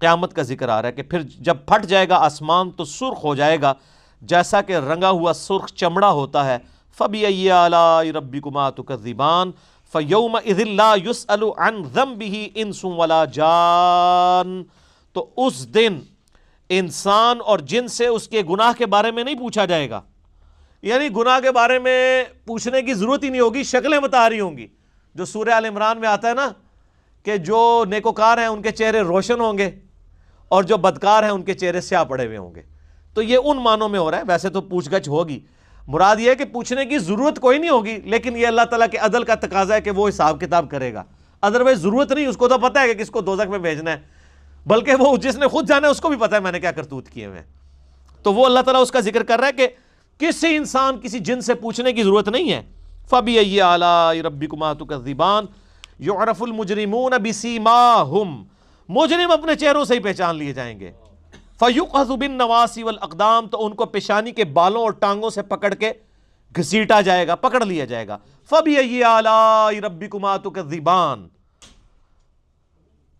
قیامت کا ذکر آ رہا ہے کہ پھر جب پھٹ جائے گا آسمان تو سرخ ہو جائے گا جیسا کہ رنگا ہوا سرخ چمڑا ہوتا ہے. فَبِأَيِّ آلَاءِ رَبِّكُمَا تُكَذِّبَانِ فَيَوْمَئِذٍ لَا يُسْأَلُ عَنْ ذَنبِهِ إِنسٌ وَلَا جَانٌ, تو اس دن انسان اور جن سے اس کے گناہ کے بارے میں نہیں پوچھا جائے گا. یعنی گناہ کے بارے میں پوچھنے کی ضرورت ہی نہیں ہوگی, شکلیں بتا رہی ہوں گی. جو سورہ آل عمران میں آتا ہے نا کہ جو نیکوکار ہیں ان کے چہرے روشن ہوں گے اور جو بدکار ہیں ان کے چہرے سیاہ پڑے ہوئے ہوں گے. تو یہ ان معنوں میں ہو رہا ہے. ویسے تو پوچھ گچھ ہوگی, مراد یہ ہے کہ پوچھنے کی ضرورت کوئی نہیں ہوگی, لیکن یہ اللہ تعالیٰ کے عدل کا تقاضا ہے کہ وہ حساب کتاب کرے گا. ادروائز ضرورت نہیں, اس کو تو پتہ ہے کہ کس کو دوزخ میں بھیجنا ہے, بلکہ وہ جس نے خود جانا ہے اس کو بھی پتہ ہے میں نے کیا کرتوت کیے ہوئے ہیں. تو وہ اللہ تعالیٰ اس کا ذکر کر رہا ہے کہ کسی انسان کسی جن سے پوچھنے کی ضرورت نہیں ہے. فَبِأَيِّ آلَاءِ رَبِّكُمَا تُكَذِّبَانِ يُعْرَفُ الْمُجْرِمُونَ بِسِيمَاهُمْ, مجرم اپنے چہروں سے ہی پہچان لیے جائیں گے. فَيُؤْخَذُ بِالنَّوَاصِي وَالْأَقْدَامِ, تو ان کو پیشانی کے بالوں اور ٹانگوں سے پکڑ کے گھسیٹا جائے گا, پکڑ لیا جائے گا. فَبِأَيِّ آلَاءِ رَبِّكُمَا تُكَذِّبَانِ.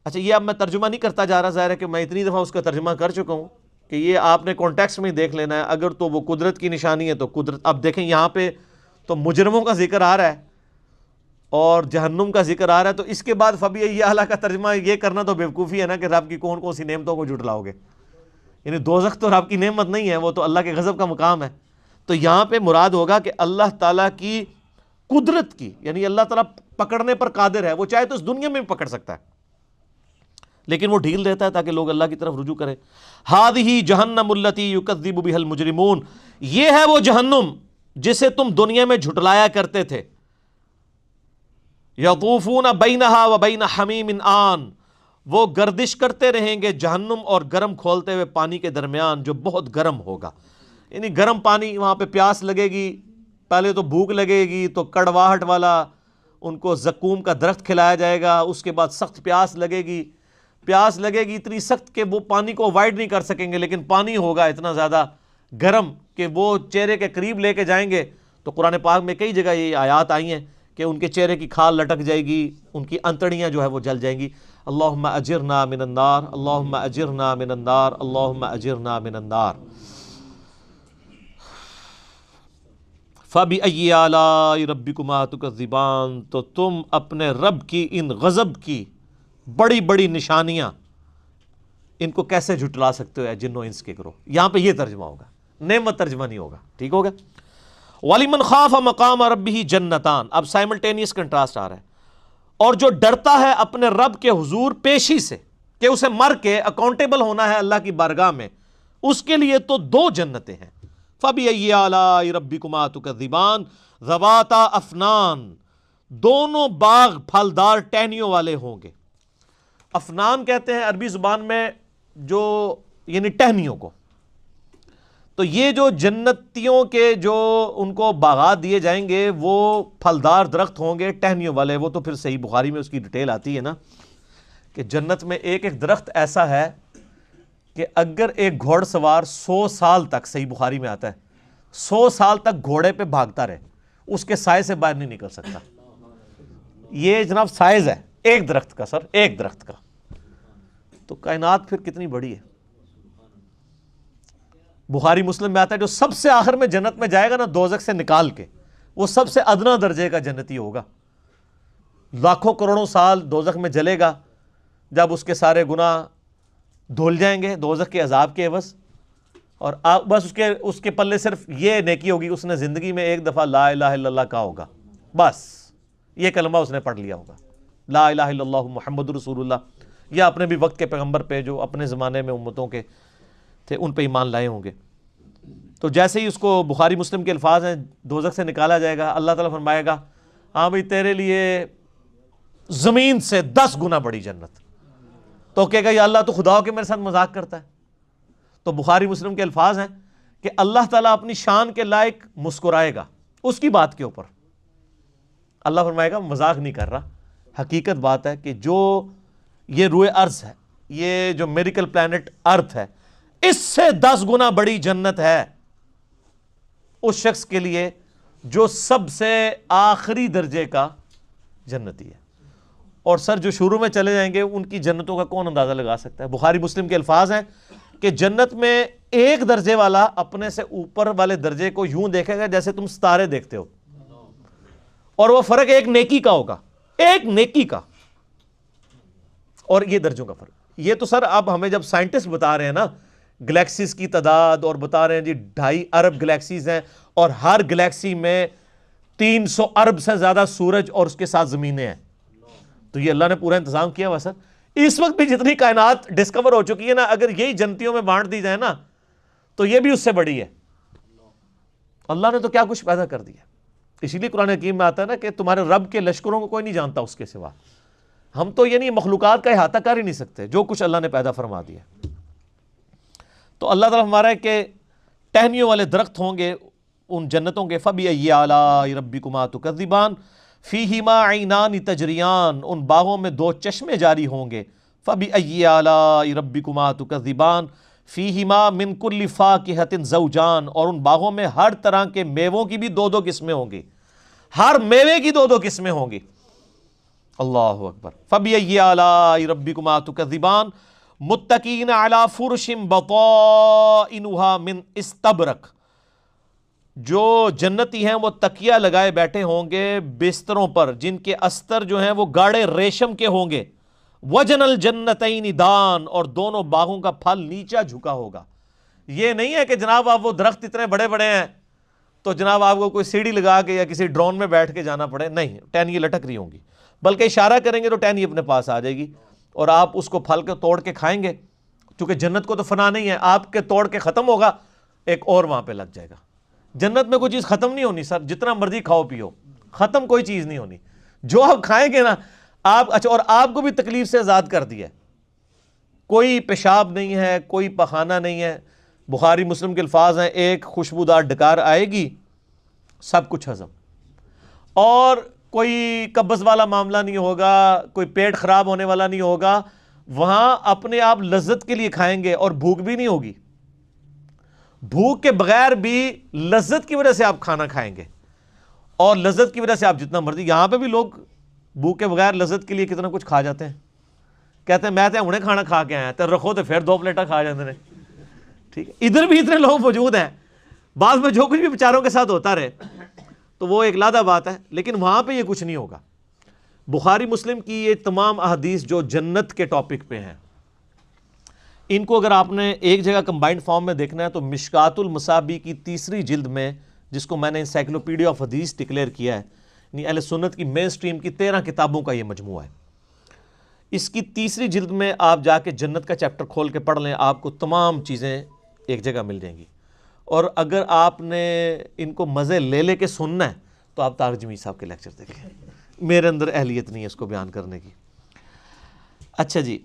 اچھا یہ اب میں ترجمہ نہیں کرتا جا رہا, ظاہر ہے کہ میں اتنی دفعہ اس کا ترجمہ کر چکا ہوں کہ یہ آپ نے کانٹیکسٹ میں دیکھ لینا ہے. اگر تو وہ قدرت کی نشانی ہے تو قدرت. اب دیکھیں یہاں پہ تو مجرموں کا ذکر آ رہا ہے اور جہنم کا ذکر آ رہا ہے, تو اس کے بعد فَبِأَيِّ آلَاء کا ترجمہ یہ کرنا تو بیوقوفی ہے نا کہ رب کی کون کون سی نعمتوں کو جھٹلاؤ گے. یعنی دوزخ تو رب کی نعمت نہیں ہے, وہ تو اللہ کے غضب کا مقام ہے. تو یہاں پہ مراد ہوگا کہ اللہ تعالیٰ کی قدرت کی, یعنی اللہ تعالیٰ پکڑنے پر قادر ہے, وہ چاہے تو اس دنیا میں بھی پکڑ سکتا ہے لیکن وہ ڈھیل دیتا ہے تاکہ لوگ اللہ کی طرف رجوع کریں. ہادھی جہنم التی یکذب بہا المجرمون, یہ ہے وہ جہنم جسے تم دنیا میں جھٹلایا کرتے تھے. یطوفون بینہا وبین حمیم آن, وہ گردش کرتے رہیں گے جہنم اور گرم کھولتے ہوئے پانی کے درمیان جو بہت گرم ہوگا. یعنی گرم پانی, وہاں پہ پیاس لگے گی, پہلے تو بھوک لگے گی تو کڑواہٹ والا ان کو زقوم کا درخت کھلایا جائے گا, اس کے بعد سخت پیاس لگے گی اتنی سخت کہ وہ پانی کو اوائڈ نہیں کر سکیں گے, لیکن پانی ہوگا اتنا زیادہ گرم کہ وہ چہرے کے قریب لے کے جائیں گے. تو قرآن پاک میں کئی جگہ یہ آیات آئی ہیں کہ ان کے چہرے کی کھال لٹک جائے گی، ان کی انتڑیاں جو ہے وہ جل جائیں گی۔ اللہم اجرنا من النار، اللہم اجرنا من النار، اللہم اجرنا من النار۔ فَبِأَيِّ آلَاءِ رَبِّكُمَا تُكَذِّبَانِ، تو تم اپنے رب کی ان غضب کی بڑی بڑی نشانیاں ان کو کیسے جھٹلا سکتے ہو اے جن و انس کے گروہ۔ یہاں پہ یہ ترجمہ ہوگا، نعمت ترجمہ نہیں ہوگا، ٹھیک ہوگا۔ وَلِمَنْ خَافَ مَقَامَ رَبِّهِ جَنَّتَانِ، اب سائملٹینیس کنٹراسٹ آ رہا ہے۔ اور جو ڈرتا ہے اپنے رب کے حضور پیشی سے کہ اسے مر کے اکاؤنٹیبل ہونا ہے اللہ کی بارگاہ میں، اس کے لیے تو دو جنتیں ہیں۔ فَبِأَيِّ آلَاءِ رَبِّكُمَا تُكَذِّبَانِ ذَوَاتَا أَفْنَانٍ، دونوں باغ پھلدار ٹہنیوں والے ہوں گے۔ افنان کہتے ہیں عربی زبان میں جو یعنی ٹہنیوں کو۔ تو یہ جو جنتیوں کے جو ان کو باغات دیے جائیں گے وہ پھلدار درخت ہوں گے ٹہنیوں والے۔ وہ تو پھر صحیح بخاری میں اس کی ڈیٹیل آتی ہے نا کہ جنت میں ایک ایک درخت ایسا ہے کہ اگر ایک گھوڑ سوار 100 سال تک، صحیح بخاری میں آتا ہے 100 سال تک گھوڑے پہ بھاگتا رہے، اس کے سائے سے باہر نہیں نکل سکتا۔ یہ جناب سائز ہے ایک درخت کا، سر ایک درخت کا، تو کائنات پھر کتنی بڑی ہے۔ بخاری مسلم میں آتا ہے جو سب سے آخر میں جنت میں جائے گا نا دوزخ سے نکال کے، وہ سب سے ادنا درجے کا جنتی ہوگا، لاکھوں کروڑوں سال دوزخ میں جلے گا، جب اس کے سارے گناہ دھل جائیں گے دوزخ کے عذاب کے عوض، اور بس اس کے پلے صرف یہ نیکی ہوگی، اس نے زندگی میں ایک دفعہ لا الہ الا اللہ کہا ہوگا، بس یہ کلمہ اس نے پڑھ لیا ہوگا، لا الہ الا اللہ محمد رسول اللہ، یا اپنے بھی وقت کے پیغمبر پہ جو اپنے زمانے میں امتوں کے تھے ان پہ ایمان لائے ہوں گے۔ تو جیسے ہی اس کو بخاری مسلم کے الفاظ ہیں دوزخ سے نکالا جائے گا، اللہ تعالیٰ فرمائے گا ہاں بھئی تیرے لیے زمین سے 10 گنا بڑی جنت۔ تو کہے گا یا اللہ تو خدا ہو کے میرے ساتھ مذاق کرتا ہے۔ تو بخاری مسلم کے الفاظ ہیں کہ اللہ تعالیٰ اپنی شان کے لائق مسکرائے گا اس کی بات کے اوپر۔ اللہ فرمائے گا مذاق نہیں کر رہا، حقیقت بات ہے کہ جو یہ روئے ارض ہے، یہ جو میریکل پلانٹ ارتھ ہے، اس سے 10 گنا بڑی جنت ہے اس شخص کے لیے جو سب سے آخری درجے کا جنتی ہے۔ اور سر جو شروع میں چلے جائیں گے ان کی جنتوں کا کون اندازہ لگا سکتا ہے؟ بخاری مسلم کے الفاظ ہیں کہ جنت میں ایک درجے والا اپنے سے اوپر والے درجے کو یوں دیکھے گا جیسے تم ستارے دیکھتے ہو، اور وہ فرق ایک نیکی کا ہوگا، ایک نیکی کا، اور یہ درجوں کا فرق۔ یہ تو سر اب ہمیں جب سائنٹسٹ بتا رہے ہیں نا گلیکسیز کی تعداد، اور بتا رہے ہیں جی 2.5 ارب گلیکسیز ہیں اور ہر گلیکسی میں 300 ارب سے زیادہ سورج اور اس کے ساتھ زمینیں ہیں، تو یہ اللہ نے پورا انتظام کیا ہوا سر۔ اس وقت بھی جتنی کائنات ڈسکور ہو چکی ہے نا، اگر یہی جنتیوں میں بانٹ دی جائے نا تو یہ بھی اس سے بڑی ہے۔ اللہ نے تو کیا کچھ پیدا کر دیا۔ اسی لیے قرآن حکیم میں آتا ہے نا کہ تمہارے رب کے لشکروں کو کوئی نہیں جانتا اس کے سوا۔ ہم تو یعنی مخلوقات کا احاطہ کر ہی نہیں سکتے جو کچھ اللہ نے پیدا فرما دیا۔ تو اللہ تعالیٰ ہمارا ہے کہ ٹہنیوں والے درخت ہوں گے ان جنتوں کے۔ فَبِأَيِّ آلَاءِ رَبِّكُمَا تُكَذِّبَانِ فِيهِمَا عَيْنَانِ تَجْرِيَانِ، ان باغوں میں 2 چشمے جاری ہوں گے۔ فَبِأَيِّ آلَاءِ رَبِّكُمَا تُكَذِّبَانِ فِيهِمَا مِن كُلِّ فَاكِهَةٍ زَوْجَانِ، اور ان باغوں میں ہر طرح کے میووں کی بھی 2 قسمیں ہوں گی، ہر میوے کی 2 قسمیں ہوں گی۔ اللہ اکبر۔ فَبِأَيِّ آلَاءِ رَبِّكُمَا تُكَذِّبَانِ مُتَّكِئِينَ عَلَى فُرُشٍ بَطَائِنُهَا مِنْ اِسْتَبْرَقٍ، جو جنتی ہیں وہ تکیہ لگائے بیٹھے ہوں گے بستروں پر جن کے استر جو ہیں وہ گاڑے ریشم کے ہوں گے۔ وَجَنَ الْجَنَّتَيْنِ دَانٍ، اور دونوں باغوں کا پھل نیچا جھکا ہوگا۔ یہ نہیں ہے کہ جناب آپ وہ درخت اتنے بڑے بڑے ہیں تو جناب آپ کو کوئی سیڑھی لگا کے یا کسی ڈرون میں بیٹھ کے جانا پڑے، نہیں، ٹہنی لٹک رہی ہوں گی، بلکہ اشارہ کریں گے تو ٹہنی اپنے پاس آ جائے گی اور آپ اس کو پھل کے توڑ کے کھائیں گے، کیونکہ جنت کو تو فنا نہیں ہے، آپ کے توڑ کے ختم ہوگا ایک اور وہاں پہ لگ جائے گا۔ جنت میں کوئی چیز ختم نہیں ہونی سر، جتنا مرضی کھاؤ پیو، ختم کوئی چیز نہیں ہونی، جو آپ کھائیں گے نا آپ۔ اچھا، اور آپ کو بھی تکلیف سے آزاد کر دیا ہے، کوئی پیشاب نہیں ہے، کوئی پخانہ نہیں ہے۔ بخاری مسلم کے الفاظ ہیں ایک خوشبودار ڈکار آئے گی، سب کچھ ہضم، اور کوئی قبض والا معاملہ نہیں ہوگا، کوئی پیٹ خراب ہونے والا نہیں ہوگا، وہاں اپنے آپ لذت کے لیے کھائیں گے اور بھوک بھی نہیں ہوگی، بھوک کے بغیر بھی لذت کی وجہ سے آپ کھانا کھائیں گے، اور لذت کی وجہ سے آپ جتنا مرضی، یہاں پہ بھی لوگ بھوک کے بغیر لذت کے لیے کتنا کچھ کھا جاتے ہیں، کہتے ہیں میں تو ہنے کھانا کھا کے آیا تے رکھو تو پھر 2 پلیٹاں کھا جاتے ہیں. ٹھیک ہے، ادھر بھی اتنے لوگ موجود ہیں، بعض میں جو کچھ بھی بیچاروں کے ساتھ ہوتا رہے تو وہ ایک علیحدہ بات ہے، لیکن وہاں پہ یہ کچھ نہیں ہوگا. بخاری مسلم کی یہ تمام احادیث جو جنت کے ٹاپک پہ ہیں، ان کو اگر آپ نے ایک جگہ کمبائنڈ فارم میں دیکھنا ہے تو مشکات المصابیح کی 3 جلد میں، جس کو میں نے انسائکلوپیڈیا آف حدیث ڈکلیئر کیا ہے، یعنی اہل سنت کی مین سٹریم کی 13 کتابوں کا یہ مجموعہ ہے، اس کی 3 جلد میں آپ جا کے جنت کا چیپٹر کھول کے پڑھ لیں، آپ کو تمام چیزیں ایک جگہ مل جائیں گی. اور اگر آپ نے ان کو مزے لے لے کے سننا ہے تو آپ طارق جمیل صاحب کے لیکچر دیکھیں، میرے اندر اہلیت نہیں ہے اس کو بیان کرنے کی. اچھا جی،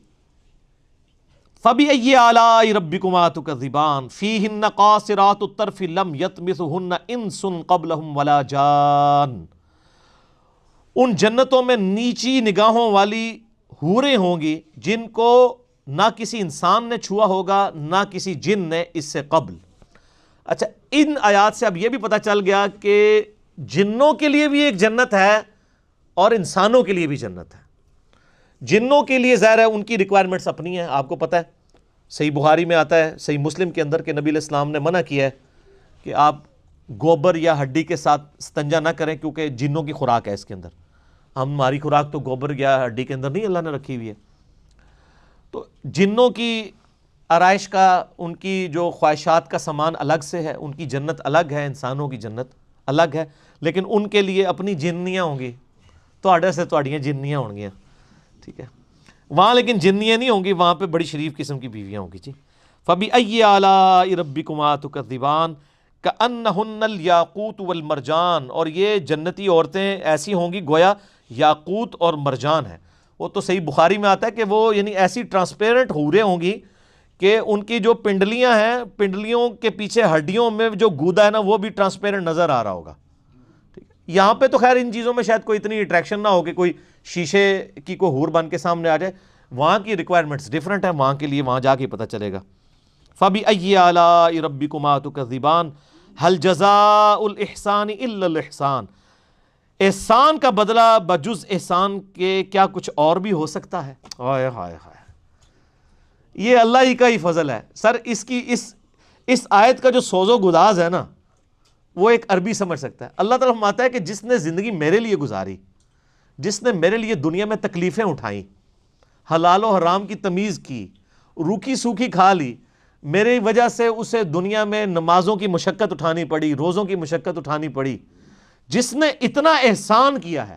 فَبِأَيِّ آلَاءِ رَبِّكُمَا تُكَذِّبَانِ فِيهِنَّ قَاصِرَاتُ الطَّرْفِ لَمْ يَطْمِثُهُنَّ إِنسٌ قَبْلَهُمْ وَلَا جَانٌ. ان جنتوں میں نیچی نگاہوں والی حوریں ہوں گی جن کو نہ کسی انسان نے چھوا ہوگا نہ کسی جن نے اس سے قبل. اچھا، ان آیات سے اب یہ بھی پتہ چل گیا کہ جنوں کے لیے بھی ایک جنت ہے اور انسانوں کے لیے بھی جنت ہے. جنوں کے لیے ظاہر ہے ان کی ریکوائرمنٹس اپنی ہیں، آپ کو پتہ ہے صحیح بخاری میں آتا ہے، صحیح مسلم کے اندر کہ نبی علیہ السلام نے منع کیا ہے کہ آپ گوبر یا ہڈی کے ساتھ استنجا نہ کریں، کیونکہ جنوں کی خوراک ہے اس کے اندر. ہماری خوراک تو گوبر یا ہڈی کے اندر نہیں اللہ نے رکھی ہوئی ہے. تو جنوں کی آرائش کا، ان کی جو خواہشات کا سامان الگ سے ہے، ان کی جنت الگ ہے، انسانوں کی جنت الگ ہے، لیکن ان کے لیے اپنی جنیاں ہوں گی، تواڈے سے تواڈیاں جنیاں ہوں گیاں. ٹھیک ہے، وہاں لیکن جنیاں نہیں ہوں گی، وہاں پہ بڑی شریف قسم کی بیویاں ہوں گی. جی، فَبِأَيِّ آلَاءِ رَبِّكُمَا تُكَذِّبَانِ كَأَنَّهُنَّ الْيَاقُوتُ وَالْمَرْجَانُ. اور یہ جنتی عورتیں ایسی ہوں گی گویا یاقوت اور مرجان ہے. وہ تو صحیح بخاری میں آتا ہے کہ وہ یعنی ایسی ٹرانسپیرنٹ حوریں ہوں گی کہ ان کی جو پنڈلیاں ہیں، پنڈلیوں کے پیچھے ہڈیوں میں جو گودا ہے نا، وہ بھی ٹرانسپیرنٹ نظر آ رہا ہوگا. یہاں پہ تو خیر ان چیزوں میں شاید کوئی اتنی اٹریکشن نہ ہو کہ کوئی شیشے کی کوئی حور بن کے سامنے آ جائے، وہاں کی ریکوائرمنٹس ڈیفرنٹ ہیں، وہاں کے لیے وہاں جا کے پتہ چلے گا. فَبِأَيِّ آلَاءِ رَبِّكُمَا تُكَذِّبَانِ هَلْ جَزَاءُ الْإِحْسَانِ إِلَّا الْإِحْسَانُ. احسان کا بدلہ بجز احسان کے کیا کچھ اور بھی ہو سکتا ہے؟ ہائے ہائے ہائے، یہ اللہ ہی کا ہی فضل ہے. سر اس کی اس آیت کا جو سوز و گداز ہے نا، وہ ایک عربی سمجھ سکتا ہے. اللہ تعالیٰ فرماتا ہے کہ جس نے زندگی میرے لیے گزاری، جس نے میرے لیے دنیا میں تکلیفیں اٹھائیں، حلال و حرام کی تمیز کی، روکھی سوکھی کھا لی، میری وجہ سے اسے دنیا میں نمازوں کی مشقت اٹھانی پڑی، روزوں کی مشقت اٹھانی پڑی، جس نے اتنا احسان کیا ہے،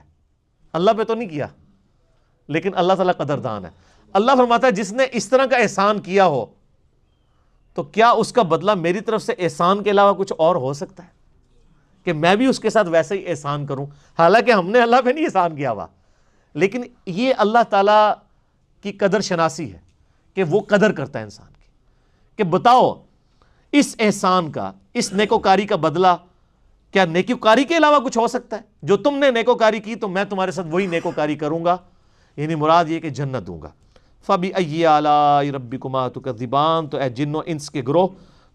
اللہ پہ تو نہیں کیا لیکن اللہ تعالیٰ قدردان ہے. اللہ فرماتا ہے جس نے اس طرح کا احسان کیا ہو تو کیا اس کا بدلہ میری طرف سے احسان کے علاوہ کچھ اور ہو سکتا ہے کہ میں بھی اس کے ساتھ ویسے ہی احسان کروں؟ حالانکہ ہم نے اللہ پہ نہیں احسان کیا ہوا، لیکن یہ اللہ تعالیٰ کی قدر شناسی ہے کہ وہ قدر کرتا ہے انسان کی، کہ بتاؤ اس احسان کا، اس نیکوکاری کا بدلہ کیا نیکوکاری کے علاوہ کچھ ہو سکتا ہے؟ جو تم نے نیکوکاری کی تو میں تمہارے ساتھ وہی نیکوکاری کروں گا، یعنی مراد یہ کہ جنت دوں گا. فَبِأَيِّ آلَاءِ رَبِّكُمَا تُكَذِّبَانِ. تو اے جن و انس کے گروہ،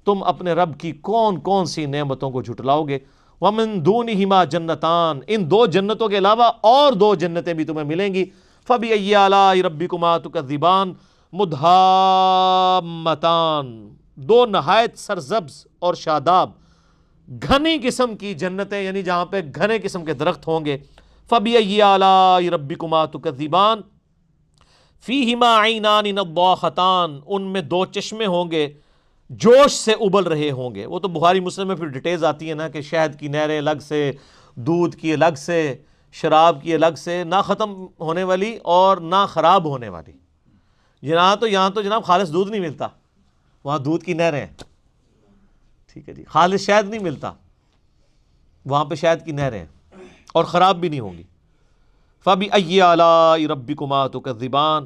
تم اپنے رب کی کون کون سی نعمتوں کو جھٹلاؤ گے. وَمِن دُونِهِمَا جَنَّتَانِ. ان 2 جنتوں کے علاوہ اور 2 جنتیں بھی تمہیں ملیں گی. فَبِأَيِّ آلَاءِ رَبِّكُمَا تُكَذِّبَانِ مُدْهَامَّتَانِ. 2 نہایت سرسبز اور شاداب گھنی قسم کی جنتیں، یعنی جہاں پہ گھنے قسم کے درخت ہوں گے. فَبِأَيِّ آلَاءِ رَبِّكُمَا تُكَذِّبَانِ فِيهِمَا عَيْنَانِ نَضَّاخَتَانِ. ان میں 2 چشمے ہوں گے جوش سے ابل رہے ہوں گے. وہ تو بخاری مسلم میں پھر ڈیٹیلز آتی ہیں نا کہ شہد کی نہریں الگ سے، دودھ کی الگ سے، شراب کی الگ سے، نہ ختم ہونے والی اور نہ خراب ہونے والی. یہاں تو جناب خالص دودھ نہیں ملتا، وہاں دودھ کی نہریں ہیں. ٹھیک ہے جی، خالص شہد نہیں ملتا، وہاں پہ شہد کی نہریں ہیں اور خراب بھی نہیں ہوں گی. فَبِأَيِّ آلَاءِ رَبِّكُمَا تُكَذِّبَانِ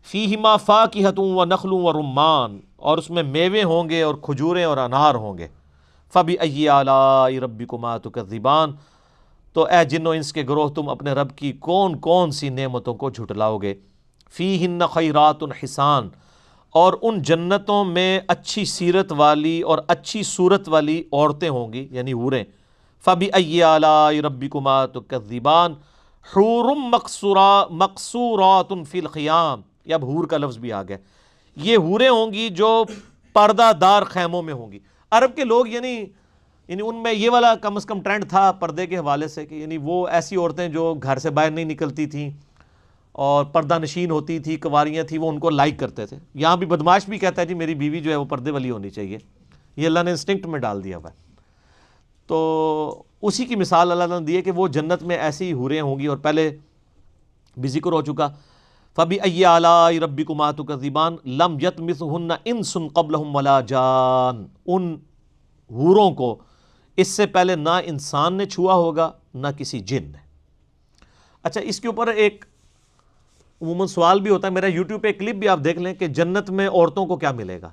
فِيهِمَا فَاكِهَةٌ وَنَخْلٌ وَرُمَّانٌ. اور اس میں میوے ہوں گے اور کھجوریں اور انار ہوں گے. فَبِأَيِّ آلَاءِ رَبِّكُمَا تُكَذِّبَانِ. تو اے جن و انس کے گروہ، تم اپنے رب کی کون کون سی نعمتوں کو جھٹلاؤ گے. فِيهِنَّ خَيْرَاتٌ حِسَان. اور ان جنتوں میں اچھی سیرت والی اور اچھی صورت والی عورتیں ہوں گی، یعنی حوریں. فَبِأَيِّ آلَاءِ رَبِّكُمَا تُكَذِّبَانِ حُورٌ مَقْصُورَاتٌ فِي الْخِيَامِ. یہ اب حور کا لفظ بھی آ گیا. یہ حوریں ہوں گی جو پردہ دار خیموں میں ہوں گی. عرب کے لوگ یعنی ان میں یہ والا کم از کم ٹرینڈ تھا پردے کے حوالے سے کہ یعنی وہ ایسی عورتیں جو گھر سے باہر نہیں نکلتی تھیں اور پردہ نشین ہوتی تھی، کنواریاں تھیں، وہ ان کو لائک کرتے تھے. یہاں بھی بدماش بھی کہتا ہے جی میری بیوی جو ہے وہ پردے والی ہونی چاہیے. یہ اللہ نے انسٹنکٹ میں ڈال دیا ہوا ہے. تو اسی کی مثال اللہ نے دی ہے کہ وہ جنت میں ایسی حوریں ہوں گی، اور پہلے بھی ذکر ہو چکا. فَبِأَيِّ آلَاءِ رَبِّكُمَا تُكَذِّبَانِ لَمْ يَطْمِثْهُنَّ إِنسٌ قَبْلَهُمْ وَلَا جَانٌ. ان حوروں کو اس سے پہلے نہ انسان نے چھوا ہوگا نہ کسی جن نے. اچھا، اس کے اوپر ایک عموماً سوال بھی ہوتا ہے. میرا یوٹیوب پہ ایک کلپ بھی آپ دیکھ لیں کہ جنت میں عورتوں کو کیا ملے گا.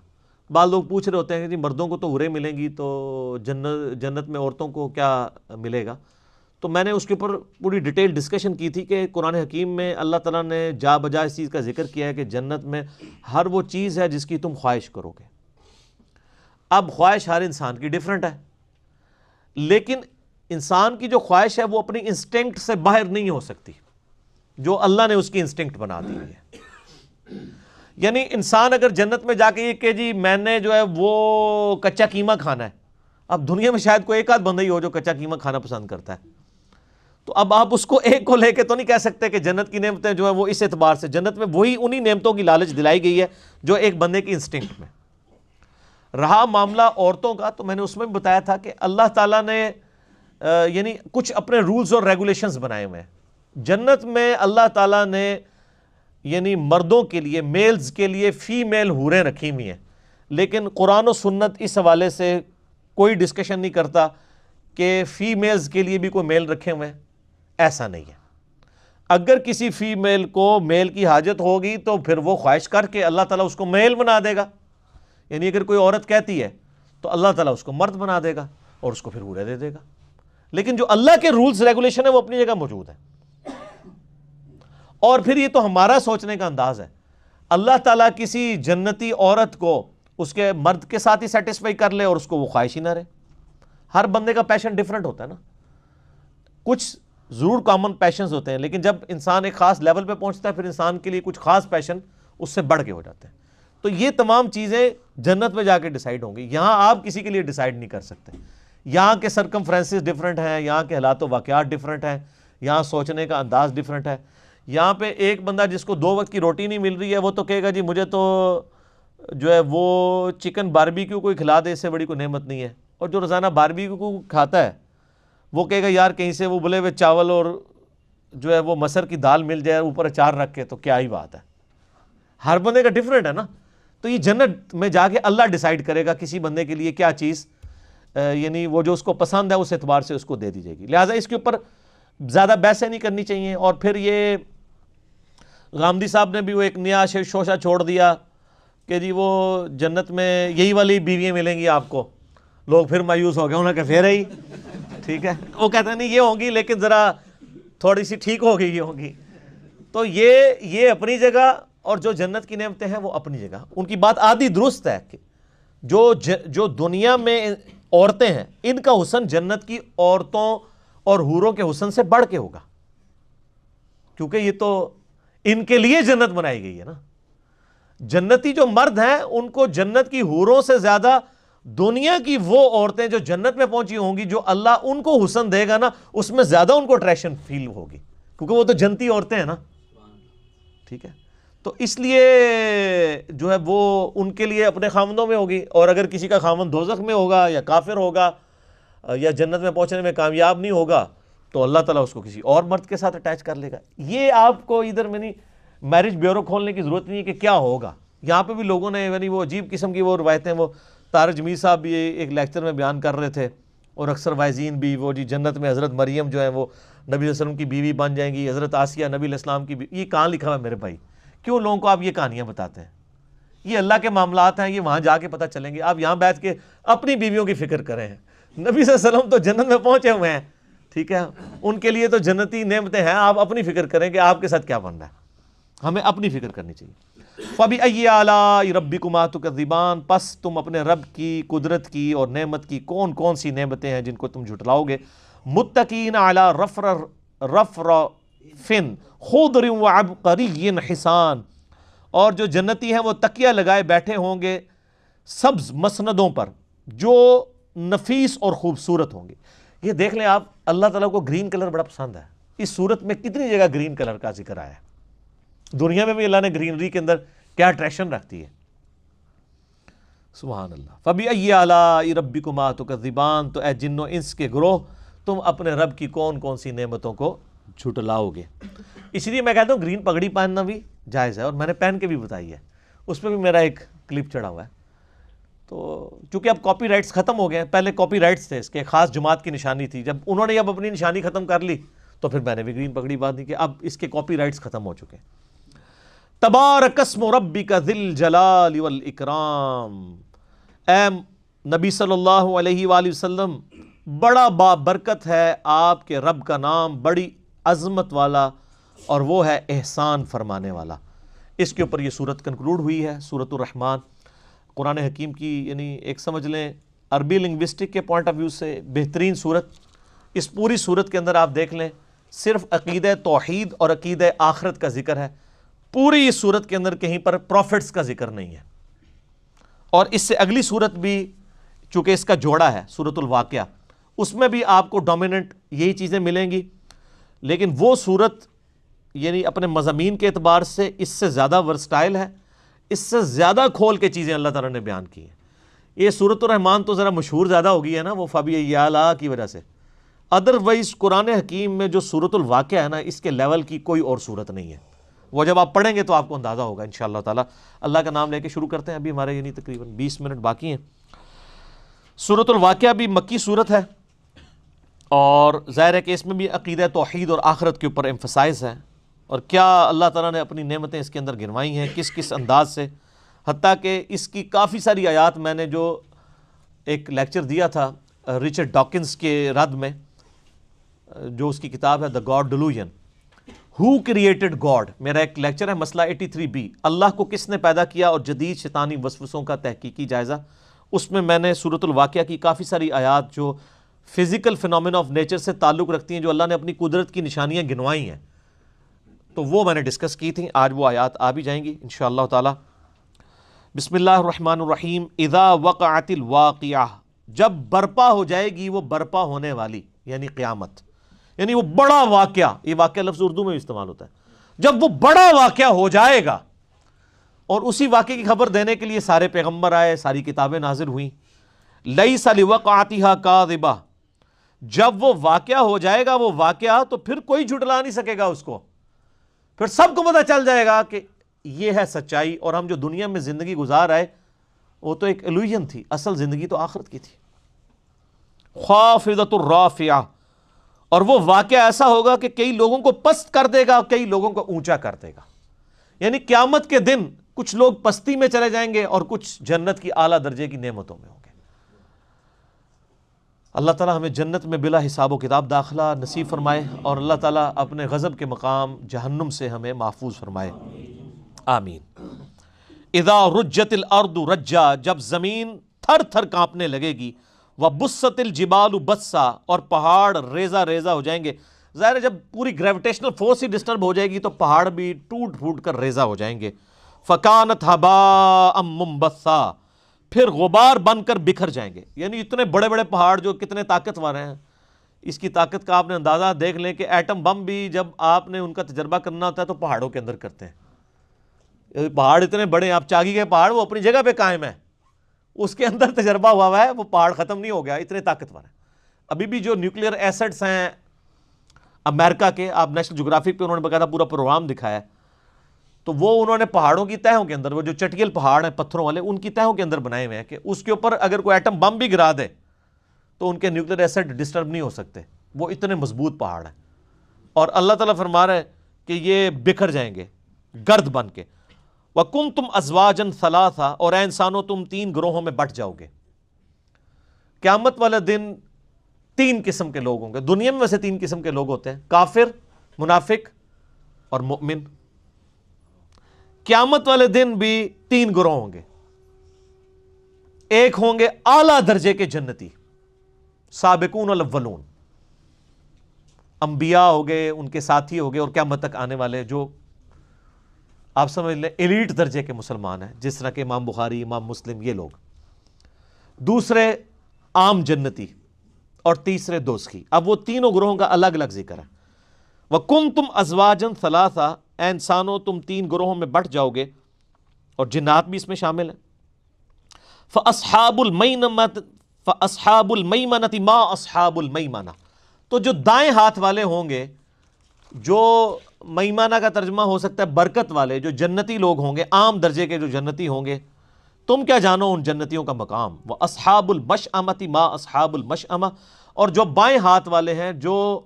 بعض لوگ پوچھ رہے ہوتے ہیں کہ جی مردوں کو تو حوریں ملیں گی، تو جنت میں عورتوں کو کیا ملے گا. تو میں نے اس کے اوپر پوری ڈیٹیل ڈسکشن کی تھی کہ قرآن حکیم میں اللہ تعالیٰ نے جا بجا اس چیز کا ذکر کیا ہے کہ جنت میں ہر وہ چیز ہے جس کی تم خواہش کرو گے. اب خواہش ہر انسان کی ڈیفرنٹ ہے، لیکن انسان کی جو خواہش ہے وہ اپنی انسٹنکٹ سے باہر نہیں ہو سکتی جو اللہ نے اس کی انسٹنکٹ بنا دی ہے. یعنی انسان اگر جنت میں جا کے یہ کہ جی میں نے جو ہے وہ کچا قیمہ کھانا ہے. اب دنیا میں شاید کوئی ایک آدھ بندہ ہی ہو جو کچا قیمہ کھانا پسند کرتا ہے. تو اب آپ اس کو ایک کو لے کے تو نہیں کہہ سکتے کہ جنت کی نعمتیں جو ہیں وہ اس اعتبار سے جنت میں وہی انہی نعمتوں کی لالچ دلائی گئی ہے جو ایک بندے کی انسٹنکٹ میں. رہا معاملہ عورتوں کا، تو میں نے اس میں بھی بتایا تھا کہ اللہ تعالیٰ نے یعنی کچھ اپنے رولز اور ریگولیشنز بنائے ہوئے ہیں. جنت میں اللہ تعالیٰ نے یعنی مردوں کے لیے، میلز کے لیے فیمیل حوریں رکھی ہوئی ہیں، لیکن قرآن و سنت اس حوالے سے کوئی ڈسکشن نہیں کرتا کہ فیمیلز کے لیے بھی کوئی میل رکھے ہوئے ہیں. ایسا نہیں ہے. اگر کسی فیمیل کو میل کی حاجت ہوگی تو پھر وہ خواہش کر کے اللہ تعالیٰ اس کو میل بنا دے گا. یعنی اگر کوئی عورت کہتی ہے تو اللہ تعالیٰ اس کو مرد بنا دے گا اور اس کو پھر حوریں دے دے گا. لیکن جو اللہ کے رولز ریگولیشن ہے وہ اپنی جگہ موجود ہے. اور پھر یہ تو ہمارا سوچنے کا انداز ہے. اللہ تعالیٰ کسی جنتی عورت کو اس کے مرد کے ساتھ ہی سیٹسفائی کر لے اور اس کو وہ خواہش ہی نہ رہے. ہر بندے کا پیشن ڈیفرنٹ ہوتا ہے نا. کچھ ضرور کامن پیشنز ہوتے ہیں، لیکن جب انسان ایک خاص لیول پہ پہنچتا ہے پھر انسان کے لیے کچھ خاص پیشن اس سے بڑھ کے ہو جاتے ہیں. تو یہ تمام چیزیں جنت میں جا کے ڈیسائیڈ ہوں گی. یہاں آپ کسی کے لیے ڈیسائیڈ نہیں کر سکتے. یہاں کے سرکمفرنسز ڈیفرنٹ ہیں، یہاں کے حالات و واقعات ڈیفرنٹ ہیں، یہاں سوچنے کا انداز ڈیفرنٹ ہے. یہاں پہ ایک بندہ جس کو 2 وقت کی روٹی نہیں مل رہی ہے وہ تو کہے گا جی مجھے تو جو ہے وہ چکن باربیکیو کوئی کھلا دے اس سے بڑی کوئی نعمت نہیں ہے. اور جو روزانہ باربیکیو کو کھاتا ہے وہ کہے گا یار کہیں سے وہ بلے ہوئے چاول اور جو ہے وہ مسر کی دال مل جائے اوپر اچار رکھ کے تو کیا ہی بات ہے. ہر بندے کا ڈیفرنٹ ہے نا. تو یہ جنت میں جا کے اللہ ڈیسائیڈ کرے گا کسی بندے کے لیے کیا چیز یعنی وہ جو اس کو پسند ہے اس اعتبار سے اس کو دے دی جائے گی. لہٰذا اس کے اوپر زیادہ بحثیں نہیں کرنی چاہیے. اور پھر یہ غامدی صاحب نے بھی وہ ایک نیا شوشہ چھوڑ دیا کہ جی وہ جنت میں یہی والی بیویاں ملیں گی آپ کو. لوگ پھر مایوس ہو گئے، انہوں نے کہا پھر ہی ٹھیک ہے. وہ کہتے ہیں نہیں یہ ہوں گی لیکن ذرا تھوڑی سی ٹھیک ہو گئی یہ ہوں گی. تو یہ اپنی جگہ اور جو جنت کی نعمتیں ہیں وہ اپنی جگہ. ان کی بات آدھی درست ہے کہ جو دنیا میں عورتیں ہیں ان کا حسن جنت کی عورتوں اور حوروں کے حسن سے بڑھ کے ہوگا، کیونکہ یہ تو ان کے لیے جنت بنائی گئی ہے نا. جنتی جو مرد ہیں ان کو جنت کی حوروں سے زیادہ دنیا کی وہ عورتیں جو جنت میں پہنچی ہوں گی جو اللہ ان کو حسن دے گا نا اس میں زیادہ ان کو اٹریکشن فیل ہوگی، کیونکہ وہ تو جنتی عورتیں ہیں نا. ٹھیک ہے. تو اس لیے جو ہے وہ ان کے لیے اپنے خاوندوں میں ہوگی. اور اگر کسی کا خاوند دوزخ میں ہوگا یا کافر ہوگا یا جنت میں پہنچنے میں کامیاب نہیں ہوگا تو اللہ تعالیٰ اس کو کسی اور مرد کے ساتھ اٹیچ کر لے گا. یہ آپ کو ادھر میں نہیں میرج بیورو کھولنے کی ضرورت نہیں ہے کہ کیا ہوگا. یہاں پہ بھی لوگوں نے یعنی وہ عجیب قسم کی وہ روایتیں، وہ طارق جمیل صاحب بھی ایک لیکچر میں بیان کر رہے تھے اور اکثر وائزین بھی وہ جی جنت میں حضرت مریم جو ہے وہ نبی صلی اللہ علیہ وسلم کی بیوی بن جائیں گی، حضرت آسیہ نبی علیہ السلام کی بیوی. یہ کہاں لکھا ہوا ہے میرے بھائی؟ کیوں لوگوں کو آپ یہ کہانیاں بتاتے ہیں؟ یہ اللہ کے معاملات ہیں، یہ وہاں جا کے پتہ چلیں گے. آپ یہاں بیٹھ کے اپنی بیویوں کی فکر کریں. نبی صلی اللہ علیہ وسلم تو جنت میں پہنچے ہوئے ہیں، ٹھیک ہے، ان کے لیے تو جنتی نعمتیں ہیں. آپ اپنی فکر کریں کہ آپ کے ساتھ کیا بن رہا ہے. ہمیں اپنی فکر کرنی چاہیے. فَبِأَيِّ آلَاءِ رَبِّكُمَا تُكَذِّبَانِ، پس تم اپنے رب کی قدرت کی اور نعمت کی کون کون سی نعمتیں ہیں جن کو تم جھٹلاؤ گے. متقین علی رفرفن خضر وعبقری حسان، اور جو جنتی ہیں وہ تکیہ لگائے بیٹھے ہوں گے سبز مسندوں پر جو نفیس اور خوبصورت ہوں گے. یہ دیکھ لیں آپ، اللہ تعالیٰ کو گرین کلر بڑا پسند ہے. اس صورت میں کتنی جگہ گرین کلر کا ذکر آیا ہے. دنیا میں بھی اللہ نے گرینری کے اندر کیا اٹریکشن رکھتی ہے. سبحان اللہ. فَبِأَيِّ آلَاءِ رَبِّكُمَا تُكَذِّبَانِ، تو اے جن و انس کے گروہ تم اپنے رب کی کون کون سی نعمتوں کو جھٹلاؤ گے. اس لیے میں کہتا ہوں گرین پگڑی پہننا بھی جائز ہے، اور میں نے پہن کے بھی بتائی ہے. اس پہ بھی میرا ایک کلپ چڑھا ہوا ہے. تو چونکہ اب کاپی رائٹس ختم ہو گئے ہیں، پہلے کاپی رائٹس تھے، اس کے خاص جماعت کی نشانی تھی. جب انہوں نے اب اپنی نشانی ختم کر لی تو پھر میں نے بھی گرین پگڑی باندھی کہ اب اس کے کاپی رائٹس ختم ہو چکے ہیں. تبارک اسم ربک ذی الجلال والاکرام، اے نبی صلی اللہ علیہ وآلہ وسلم، بڑا بابرکت ہے آپ کے رب کا نام، بڑی عظمت والا، اور وہ ہے احسان فرمانے والا. اس کے اوپر یہ صورت کنکلوڈ ہوئی ہے، سورۃ الرحمن. قرآن حکیم کی یعنی ایک سمجھ لیں عربی لنگوسٹک کے پوائنٹ آف ویو سے بہترین صورت. اس پوری صورت کے اندر آپ دیکھ لیں صرف عقیدہ توحید اور عقیدہ آخرت کا ذکر ہے. پوری اس صورت کے اندر کہیں پر پروفٹس کا ذکر نہیں ہے. اور اس سے اگلی صورت بھی چونکہ اس کا جوڑا ہے سورۃ الواقعہ، اس میں بھی آپ کو ڈومیننٹ یہی چیزیں ملیں گی. لیکن وہ صورت یعنی اپنے مضامین کے اعتبار سے اس سے زیادہ ورسٹائل ہے، اس سے زیادہ کھول کے چیزیں اللہ تعالیٰ نے بیان کی ہیں. یہ سورۃ الرحمن تو ذرا مشہور زیادہ ہو گئی ہے نا وہ فَبِأَيِّ آلَاء کی وجہ سے. ادروائز قرآن حکیم میں جو سورۃ الواقعہ ہے نا، اس کے لیول کی کوئی اور صورت نہیں ہے. وہ جب آپ پڑھیں گے تو آپ کو اندازہ ہوگا انشاءاللہ تعالیٰ. اللہ کا نام لے کے شروع کرتے ہیں. ابھی ہمارے یعنی تقریباً 20 منٹ باقی ہیں. سورۃ الواقعہ بھی مکی صورت ہے، اور ظاہر ہے کہ اس میں بھی عقیدہ توحید اور آخرت کے اوپر ایمفسائز ہے، اور کیا اللہ تعالیٰ نے اپنی نعمتیں اس کے اندر گنوائی ہیں کس کس انداز سے. حتیٰ کہ اس کی کافی ساری آیات میں نے جو ایک لیکچر دیا تھا رچرڈ ڈاکنز کے رد میں، جو اس کی کتاب ہے the God Delusion, who created God, میرا ایک لیکچر ہے مسئلہ 83B، اللہ کو کس نے پیدا کیا اور جدید شیطانی وسوسوں کا تحقیقی جائزہ. اس میں میں نے سورۃ الواقعہ کی کافی ساری آیات جو فزیکل فینومینا آف نیچر سے تعلق رکھتی ہیں، جو اللہ نے اپنی قدرت کی نشانیاں گنوائی ہیں، تو وہ میں نے ڈسکس کی تھیں. آج وہ آیات آ بھی جائیں گی انشاءاللہ تعالی. بسم اللہ الرحمن الرحیم. اذا وقعت الواقعہ، جب برپا ہو جائے گی وہ برپا ہونے والی یعنی قیامت، یعنی وہ بڑا واقعہ. یہ واقعہ لفظ اردو میں بھی استعمال ہوتا ہے. جب وہ بڑا واقعہ ہو جائے گا، اور اسی واقعے کی خبر دینے کے لیے سارے پیغمبر آئے، ساری کتابیں نازل ہوئیں. لیس لوقعتھا کاذبہ، جب وہ واقعہ ہو جائے گا وہ واقعہ، تو پھر کوئی جھٹلا نہیں سکے گا اس کو. پھر سب کو پتہ چل جائے گا کہ یہ ہے سچائی، اور ہم جو دنیا میں زندگی گزار آئے وہ تو ایک ایلوژن تھی، اصل زندگی تو آخرت کی تھی. خافضۃ الرافعہ، اور وہ واقعہ ایسا ہوگا کہ کئی لوگوں کو پست کر دے گا، کئی لوگوں کو اونچا کر دے گا. یعنی قیامت کے دن کچھ لوگ پستی میں چلے جائیں گے اور کچھ جنت کی اعلیٰ درجے کی نعمتوں میں ہوں گے. اللہ تعالیٰ ہمیں جنت میں بلا حساب و کتاب داخلہ نصیب فرمائے، اور اللہ تعالیٰ اپنے غضب کے مقام جہنم سے ہمیں محفوظ فرمائے. آمین. اذا رجت الارض رجا، جب زمین تھر تھر کانپنے لگے گی. وبست الجبال بسا، اور پہاڑ ریزہ ریزہ ہو جائیں گے. ظاہر ہے جب پوری گریویٹیشنل فورس ہی ڈسٹرب ہو جائے گی تو پہاڑ بھی ٹوٹ پھوٹ کر ریزہ ہو جائیں گے. فکانت ہباء منبثا، پھر غبار بن کر بکھر جائیں گے. یعنی اتنے بڑے بڑے پہاڑ جو کتنے طاقتور ہیں، اس کی طاقت کا آپ نے اندازہ دیکھ لیں کہ ایٹم بم بھی جب آپ نے ان کا تجربہ کرنا ہوتا ہے تو پہاڑوں کے اندر کرتے ہیں. پہاڑ اتنے بڑے، آپ چاگی کے پہاڑ وہ اپنی جگہ پہ قائم ہے، اس کے اندر تجربہ ہوا ہے، وہ پہاڑ ختم نہیں ہو گیا، اتنے طاقتور ہیں. ابھی بھی جو نیوکلیئر ایسٹس ہیں امریکہ کے، آپ نیشنل جغرافک پہ انہوں نے باقاعدہ پورا پروگرام دکھایا ہے، تو وہ انہوں نے پہاڑوں کی تہوں کے اندر، وہ جو چٹیل پہاڑ ہیں پتھروں والے، ان کی تہوں کے اندر بنائے ہوئے ہیں کہ اس کے اوپر اگر کوئی ایٹم بم بھی گرا دے تو ان کے نیوکلیئر ایسٹ ڈسٹرب نہیں ہو سکتے، وہ اتنے مضبوط پہاڑ ہیں. اور اللہ تعالیٰ فرما رہا ہے کہ یہ بکھر جائیں گے گرد بن کے. وَكُنْتُمْ أَزْوَاجًا ثَلَاثًا، اور اے انسانوں تم 3 گروہوں میں بٹ جاؤ گے. قیامت والے دن 3 قسم کے لوگ ہوں گے. دنیا میں ویسے 3 قسم کے لوگ ہوتے ہیں، کافر، منافق اور مؤمن. قیامت والے دن بھی 3 گروہ ہوں گے. ایک ہوں گے اعلیٰ درجے کے جنتی، سابقون الاولون، انبیاء ہو گئے، ان کے ساتھی ہو گئے، اور قیامت تک آنے والے جو آپ سمجھ لیں ایلیٹ درجے کے مسلمان ہیں، جس طرح کہ امام بخاری، امام مسلم، یہ لوگ. دوسرے عام جنتی، اور تیسرے دوزخی. اب وہ تینوں گروہوں کا الگ الگ ذکر ہے. وَكُنْتُمْ أَزْوَاجًا ثَلَاثًا، اے انسانوں تم 3 گروہوں میں بٹ جاؤ گے، اور جنات بھی اس میں شامل ہیں. فَأَصْحَابُ الْمَيْمَنَةِ مَا أَصْحَابُ الْمَيْمَنَةِ، تو جو دائیں ہاتھ والے ہوں گے، جو میمانہ کا ترجمہ ہو سکتا ہے برکت والے، جو جنتی لوگ ہوں گے، عام درجے کے جو جنتی ہوں گے، تم کیا جانو ان جنتیوں کا مقام. وَأَصْحَابُ الْمَشْأَمَةِ مَا أَصْحَابُ الْمَشْأَمَةِ، اور جو بائیں ہاتھ والے ہیں، جو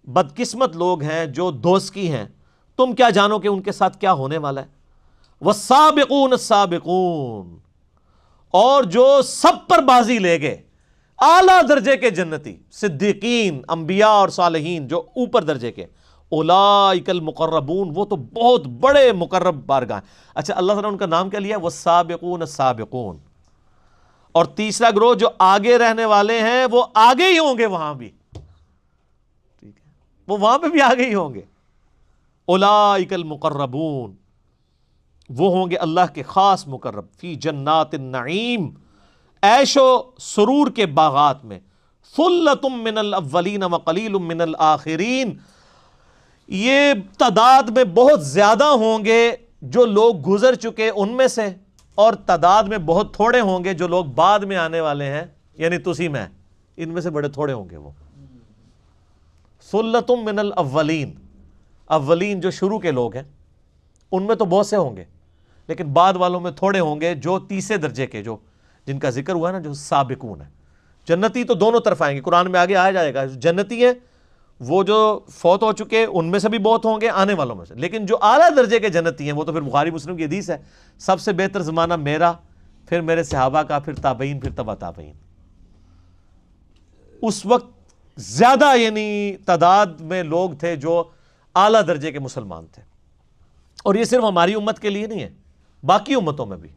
بدقسمت لوگ ہیں، جو دوزخی ہیں، تم کیا جانو کہ ان کے ساتھ کیا ہونے والا ہے. وَالسَّابِقُونَ السَّابِقُونَ، اور جو سب پر بازی لے گئے، اعلیٰ درجے کے جنتی، صدیقین، انبیاء اور صالحین جو اوپر درجے کے، اولئک المقربون، وہ تو بہت بڑے مقرب بارگاہ. اچھا، اللہ تعالیٰ نے ان کا نام کیا لیا؟ والسابقون السابقون. اور تیسرا گروہ جو آگے رہنے والے ہیں، وہ آگے ہی ہوں گے وہاں بھی، ٹھیک ہے، وہ وہاں پہ بھی آگے ہی ہوں گے. اولئک المقربون، وہ ہوں گے اللہ کے خاص مقرب. فی جنات النعیم، عیش و سرور کے باغات میں. ثلۃ من الاولین وقلیل من الآخرین، یہ تعداد میں بہت زیادہ ہوں گے جو لوگ گزر چکے ان میں سے، اور تعداد میں بہت تھوڑے ہوں گے جو لوگ بعد میں آنے والے ہیں، یعنی تسی میں، ان میں سے بڑے تھوڑے ہوں گے وہ. ثلۃ من الاولین، اولین جو شروع کے لوگ ہیں ان میں تو بہت سے ہوں گے، لیکن بعد والوں میں تھوڑے ہوں گے جو تیسرے درجے کے، جو جن کا ذکر ہوا ہے نا، جو سابقون ہیں. جنتی تو دونوں طرف آئیں گے، قرآن میں آگے آیا جائے گا. جنتی ہیں وہ جو فوت ہو چکے، ان میں سے بھی بہت ہوں گے، آنے والوں میں سے. لیکن جو اعلیٰ درجے کے جنتی ہیں وہ تو پھر بخاری مسلم کی حدیث ہے، سب سے بہتر زمانہ میرا، پھر میرے صحابہ کا، پھر تابعین، پھر تبع تابعین. اس وقت زیادہ یعنی تعداد میں لوگ تھے جو اعلیٰ درجے کے مسلمان تھے. اور یہ صرف ہماری امت کے لیے نہیں ہے، باقی امتوں میں بھی،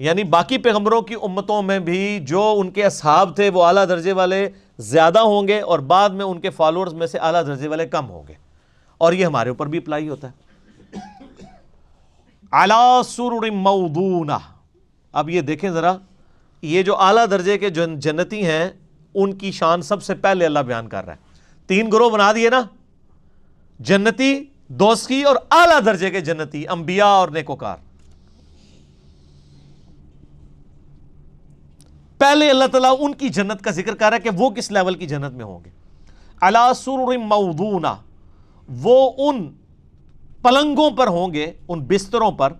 یعنی باقی پیغمبروں کی امتوں میں بھی جو ان کے اصحاب تھے وہ اعلیٰ درجے والے زیادہ ہوں گے، اور بعد میں ان کے فالوورز میں سے اعلیٰ درجے والے کم ہوں گے. اور یہ ہمارے اوپر بھی اپلائی ہوتا ہے. علی سرر موضونہ، اب یہ دیکھیں ذرا، یہ جو اعلیٰ درجے کے جنتی ہیں ان کی شان سب سے پہلے اللہ بیان کر رہا ہے. 3 گروہ بنا دیے نا، جنتی، دوزخی اور اعلیٰ درجے کے جنتی، انبیاء اور نیکوکار. پہلے اللہ تعالیٰ ان کی جنت کا ذکر کر رہا ہے کہ وہ کس لیول کی جنت میں ہوں گے. علی سرر موضونہ، وہ ان پلنگوں پر ہوں گے، ان بستروں پر،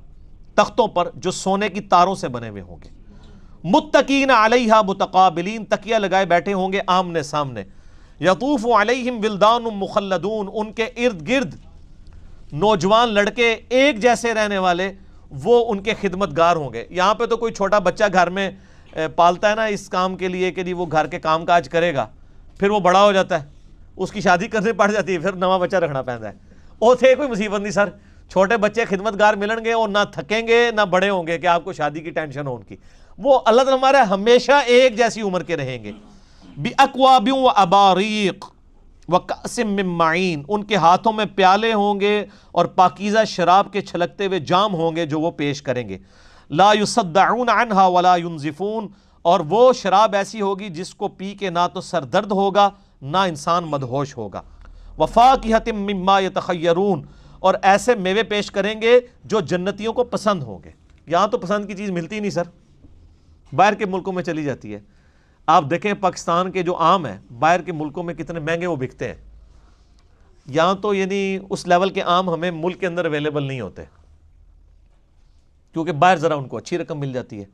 تختوں پر جو سونے کی تاروں سے بنے ہوئے ہوں گے. متکئین علیہا متقابلین، تکیہ لگائے بیٹھے ہوں گے آمنے سامنے. یطوف علیہم ولدان مخلدون، ان کے ارد گرد نوجوان لڑکے ایک جیسے رہنے والے، وہ ان کے خدمت گار ہوں گے. یہاں پہ تو کوئی چھوٹا بچہ گھر میں پالتا ہے نا اس کام کے لیے کہ وہ گھر کے کام کاج کرے گا، پھر وہ بڑا ہو جاتا ہے، اس کی شادی کرنی پڑ جاتی ہے، پھر نواں بچہ رکھنا پڑتا ہے. وہ تھے کوئی مصیبت نہیں سر، چھوٹے بچے خدمت گار ملیں گے اور نہ تھکیں گے نہ بڑے ہوں گے کہ آپ کو شادی کی ٹینشن ہو ان کی. وہ اللہ تعالیٰ ہمارے ہمیشہ ایک جیسی عمر کے رہیں گے. بِأَكْوَابٍ وَأَبَارِيقٍ وَكَأْسٍ مِّن مَّعِينٍ، ان کے ہاتھوں میں پیالے ہوں گے اور پاکیزہ شراب کے چھلکتے ہوئے جام ہوں گے جو وہ پیش کریں گے. لَا يُصَدَّعُونَ عَنْهَا وَلَا يُنزِفُونَ، اور وہ شراب ایسی ہوگی جس کو پی کے نہ تو سر درد ہوگا نہ انسان مدہوش ہوگا. وَفَاكِهَةٍ مِّمَّا يَتَخَيَّرُونَ، اور ایسے میوے پیش کریں گے جو جنتیوں کو پسند ہوں گے. یہاں تو پسند کی چیز ملتی نہیں سر، باہر کے ملکوں میں چلی جاتی ہے. آپ دیکھیں پاکستان کے جو آم ہیں باہر کے ملکوں میں کتنے مہنگے وہ بکتے ہیں. یہاں تو یعنی اس لیول کے آم ہمیں ملک کے اندر اویلیبل نہیں ہوتے، کیونکہ باہر ذرا ان کو اچھی رقم مل جاتی ہے.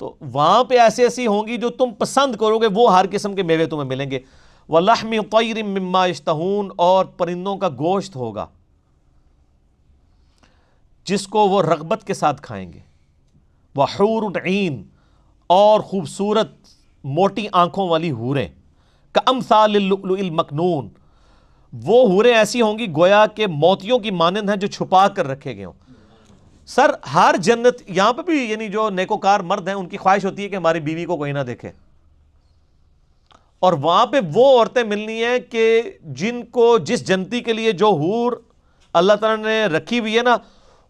تو وہاں پہ ایسی ہوں گی جو تم پسند کرو گے، وہ ہر قسم کے میوے تمہیں ملیں گے. وَلَحْمِ طَيْرٍ مِّمَّا يَشْتَهُونَ، اور پرندوں کا گوشت ہوگا جس کو وہ رغبت کے ساتھ کھائیں گے. وَحُورٌ عِین، اور خوبصورت موٹی آنکھوں والی حوریں. کَأَمْثَالِ اللُّؤْلُؤِ الْمَكْنُونِ، وہ حوریں ایسی ہوں گی گویا کہ موتیوں کی مانند ہیں جو چھپا کر رکھے گئے ہوں. سر ہر جنت یہاں پہ بھی یعنی جو نیکوکار مرد ہیں ان کی خواہش ہوتی ہے کہ ہماری بیوی کو کوئی نہ دیکھے، اور وہاں پہ وہ عورتیں ملنی ہیں کہ جن کو جس جنتی کے لیے جو حور اللہ تعالیٰ نے رکھی ہوئی ہے نا،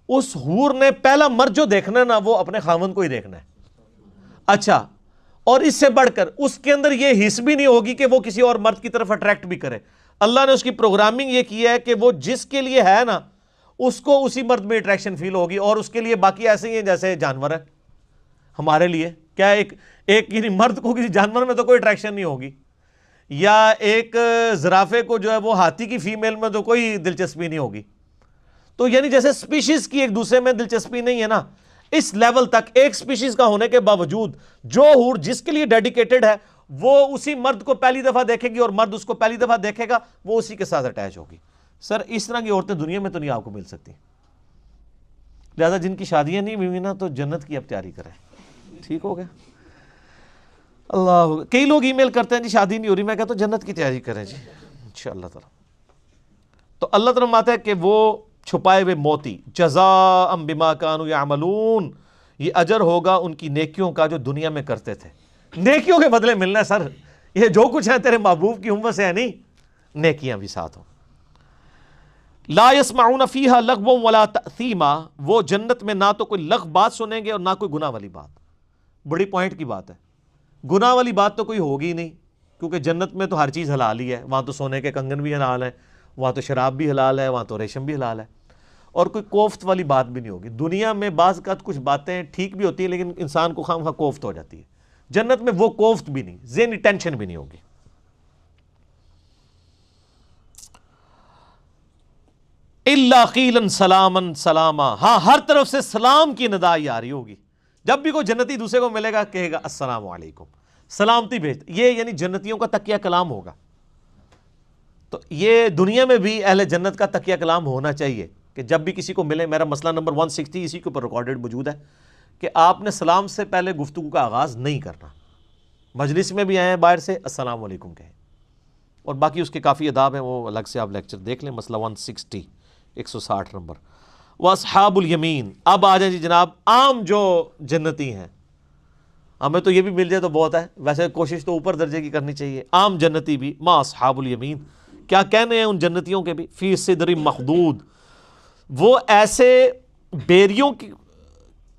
اس حور نے پہلا مرد جو دیکھنا ہے نا وہ اپنے خاوند کو ہی دیکھنا ہے. اچھا، اور اس سے بڑھ کر اس کے اندر یہ حس بھی نہیں ہوگی کہ وہ کسی اور مرد کی طرف اٹریکٹ بھی کرے. اللہ نے اس کی پروگرامنگ یہ کی ہے کہ وہ جس کے لیے ہے نا اس کو اسی مرد میں اٹریکشن فیل ہوگی، اور اس کے لیے باقی ایسے ہی ہیں جیسے جانور ہے ہمارے لیے. کیا ایک یعنی مرد کو کسی جانور میں تو کوئی اٹریکشن نہیں ہوگی، یا ایک زرافے کو جو ہے وہ ہاتھی کی فیمیل میں تو کوئی دلچسپی نہیں ہوگی. تو یعنی جیسے سپیشیز کی ایک دوسرے میں دلچسپی نہیں ہے نا، اس لیول تک ایک سپیشیز کا ہونے کے باوجود جو حور جس کے لیے ڈیڈیکیٹڈ ہے وہ اسی مرد کو پہلی دفعہ دیکھے گی اور مرد اس کو پہلی دفعہ دیکھے گا، وہ اسی کے ساتھ اٹیچ ہوگی. سر اس طرح کی عورتیں دنیا میں تو نہیں آپ کو مل سکتی. لہذا جن کی شادیاں نہیں ہوئی نا تو جنت کی اب تیاری کریں. ٹھیک ہو گیا؟ اللہ. کئی لوگ ای میل کرتے ہیں جی شادی نہیں ہو رہی، میں کہتا ہوں جنت کی تیاری کریں جی انشاءاللہ تعالی. تو اللہ تعالیٰ فرماتا ہے کہ وہ چھپائے ہوئے موتی جزاء بما کانوا یعملون، یہ اجر ہوگا ان کی نیکیوں کا جو دنیا میں کرتے تھے. نیکیوں کے بدلے ملنا ہے سر، یہ جو کچھ ہے تیرے محبوب کی امت سے ہے نہیں، نیکیاں بھی ساتھ ہوں. لا يسمعون فیہا لغوا ولا تأثیما، وہ جنت میں نہ تو کوئی لغو بات سنیں گے اور نہ کوئی گناہ والی بات. بڑی پوائنٹ کی بات ہے، گناہ والی بات تو کوئی ہوگی نہیں، کیونکہ جنت میں تو ہر چیز حلال ہی ہے. وہاں تو سونے کے کنگن بھی حلال ہے، وہاں تو شراب بھی حلال ہے، وہاں تو ریشم بھی حلال ہے، اور کوئی کوفت والی بات بھی نہیں ہوگی. دنیا میں بعض کا کچھ باتیں ٹھیک بھی ہوتی ہیں لیکن انسان کو خواہ کوفت ہو جاتی ہے. جنت میں وہ کوفت بھی نہیں، ذہنی ٹینشن بھی نہیں ہوگی. الا قیلا سلاما سلاما، ہاں ہر طرف سے سلام کی ندا آ رہی ہوگی. جب بھی کوئی جنتی دوسرے کو ملے گا کہے گا السلام علیکم، سلامتی بھیج. یہ یعنی جنتیوں کا تکیہ کلام ہوگا. تو یہ دنیا میں بھی اہل جنت کا تکیہ کلام ہونا چاہیے کہ جب بھی کسی کو ملے. میرا مسئلہ نمبر 160 اسی کے اوپر ریکارڈڈ موجود ہے کہ آپ نے سلام سے پہلے گفتگو کا آغاز نہیں کرنا. مجلس میں بھی آئے ہیں باہر سے السلام علیکم کہیں، اور باقی اس کے کافی آداب ہیں، وہ الگ سے آپ لیکچر دیکھ لیں. مسئلہ 160 160 نمبر. وَأَصْحَابُ الْيَمِينَ. اب آ جائیں جی جناب عام جو جنتی ہیں، ہمیں تو یہ بھی مل جائے تو بہت ہے، ویسے کوشش تو اوپر درجے کی کرنی چاہیے. عام جنتی بھی ما اصحاب الیمین، کیا کہنے ہیں ان جنتیوں کے بھی؟ فی صدر مخدود، وہ ایسے بیریوں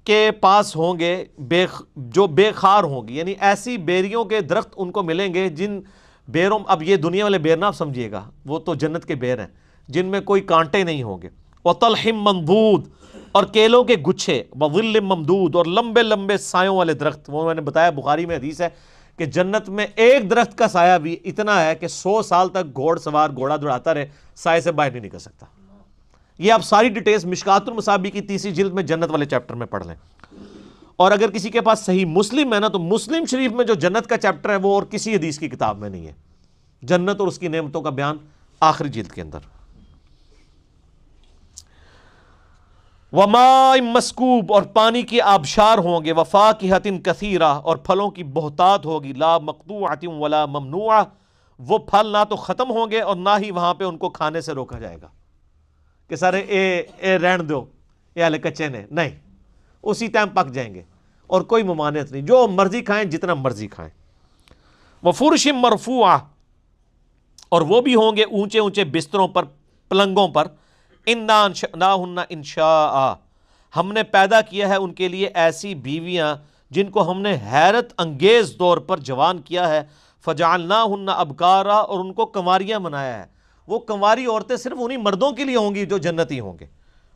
کے پاس ہوں گے جو بے خار ہوں گی، یعنی ایسی بیریوں کے درخت ان کو ملیں گے جن بیروں، اب یہ دنیا والے بیر نہ آپ سمجھیے گا، وہ تو جنت کے بیر ہیں جن میں کوئی کانٹے نہیں ہوں گے. وَطَلْحٍ مَنْضُودٍ، اور کیلوں کے گچھے. وَظِلٍّ مَمْدُودٍ، اور لمبے لمبے سایوں والے درخت. وہ میں نے بتایا بخاری میں حدیث ہے کہ جنت میں ایک درخت کا سایہ بھی اتنا ہے کہ 100 سال تک گھوڑ سوار گھوڑا دوڑاتا رہے سائے سے باہر نہیں نکل سکتا. یہ آپ ساری ڈیٹیلز مشکات المصابیح کی 3 جلد میں جنت والے چیپٹر میں پڑھ لیں. اور اگر کسی کے پاس صحیح مسلم ہے نا تو مسلم شریف میں جو جنت کا چیپٹر ہے وہ اور کسی حدیث کی کتاب میں نہیں ہے. جنت اور اس کی نعمتوں کا بیان آخری جلد کے اندر. وَمَاءٍ مَسْکوب، اور پانی کی آبشار ہوں گے. وَفَاکِہَةٍ کَثِیرَةٍ، اور پھلوں کی بہتات ہوگی. لَا مَقْطُوعَةٍ وَلَا مَمْنُوعَةٍ، وہ پھل نہ تو ختم ہوں گے اور نہ ہی وہاں پہ ان کو کھانے سے روکا جائے گا کہ سارے اے رہن دو یہ ہلے کچے نے، نہیں، اسی ٹائم پک جائیں گے اور کوئی ممانعت نہیں، جو مرضی کھائیں جتنا مرضی کھائیں. وَفُرُشٍ مَرْفُوعَةٍ، اور وہ بھی ہوں گے اونچے اونچے بستروں پر، پلنگوں پر. اِنَّا أَنشَأْنَاهُنَّ إِنشَاءً، ہم نے پیدا کیا ہے ان کے لیے ایسی بیویاں جن کو ہم نے حیرت انگیز طور پر جوان کیا ہے. فَجَعَلْنَاهُنَّ أَبْكَارًا، اور ان کو کنواریاں بنایا ہے. وہ کنواری عورتیں صرف انہی مردوں کے لیے ہوں گی جو جنتی ہوں گے.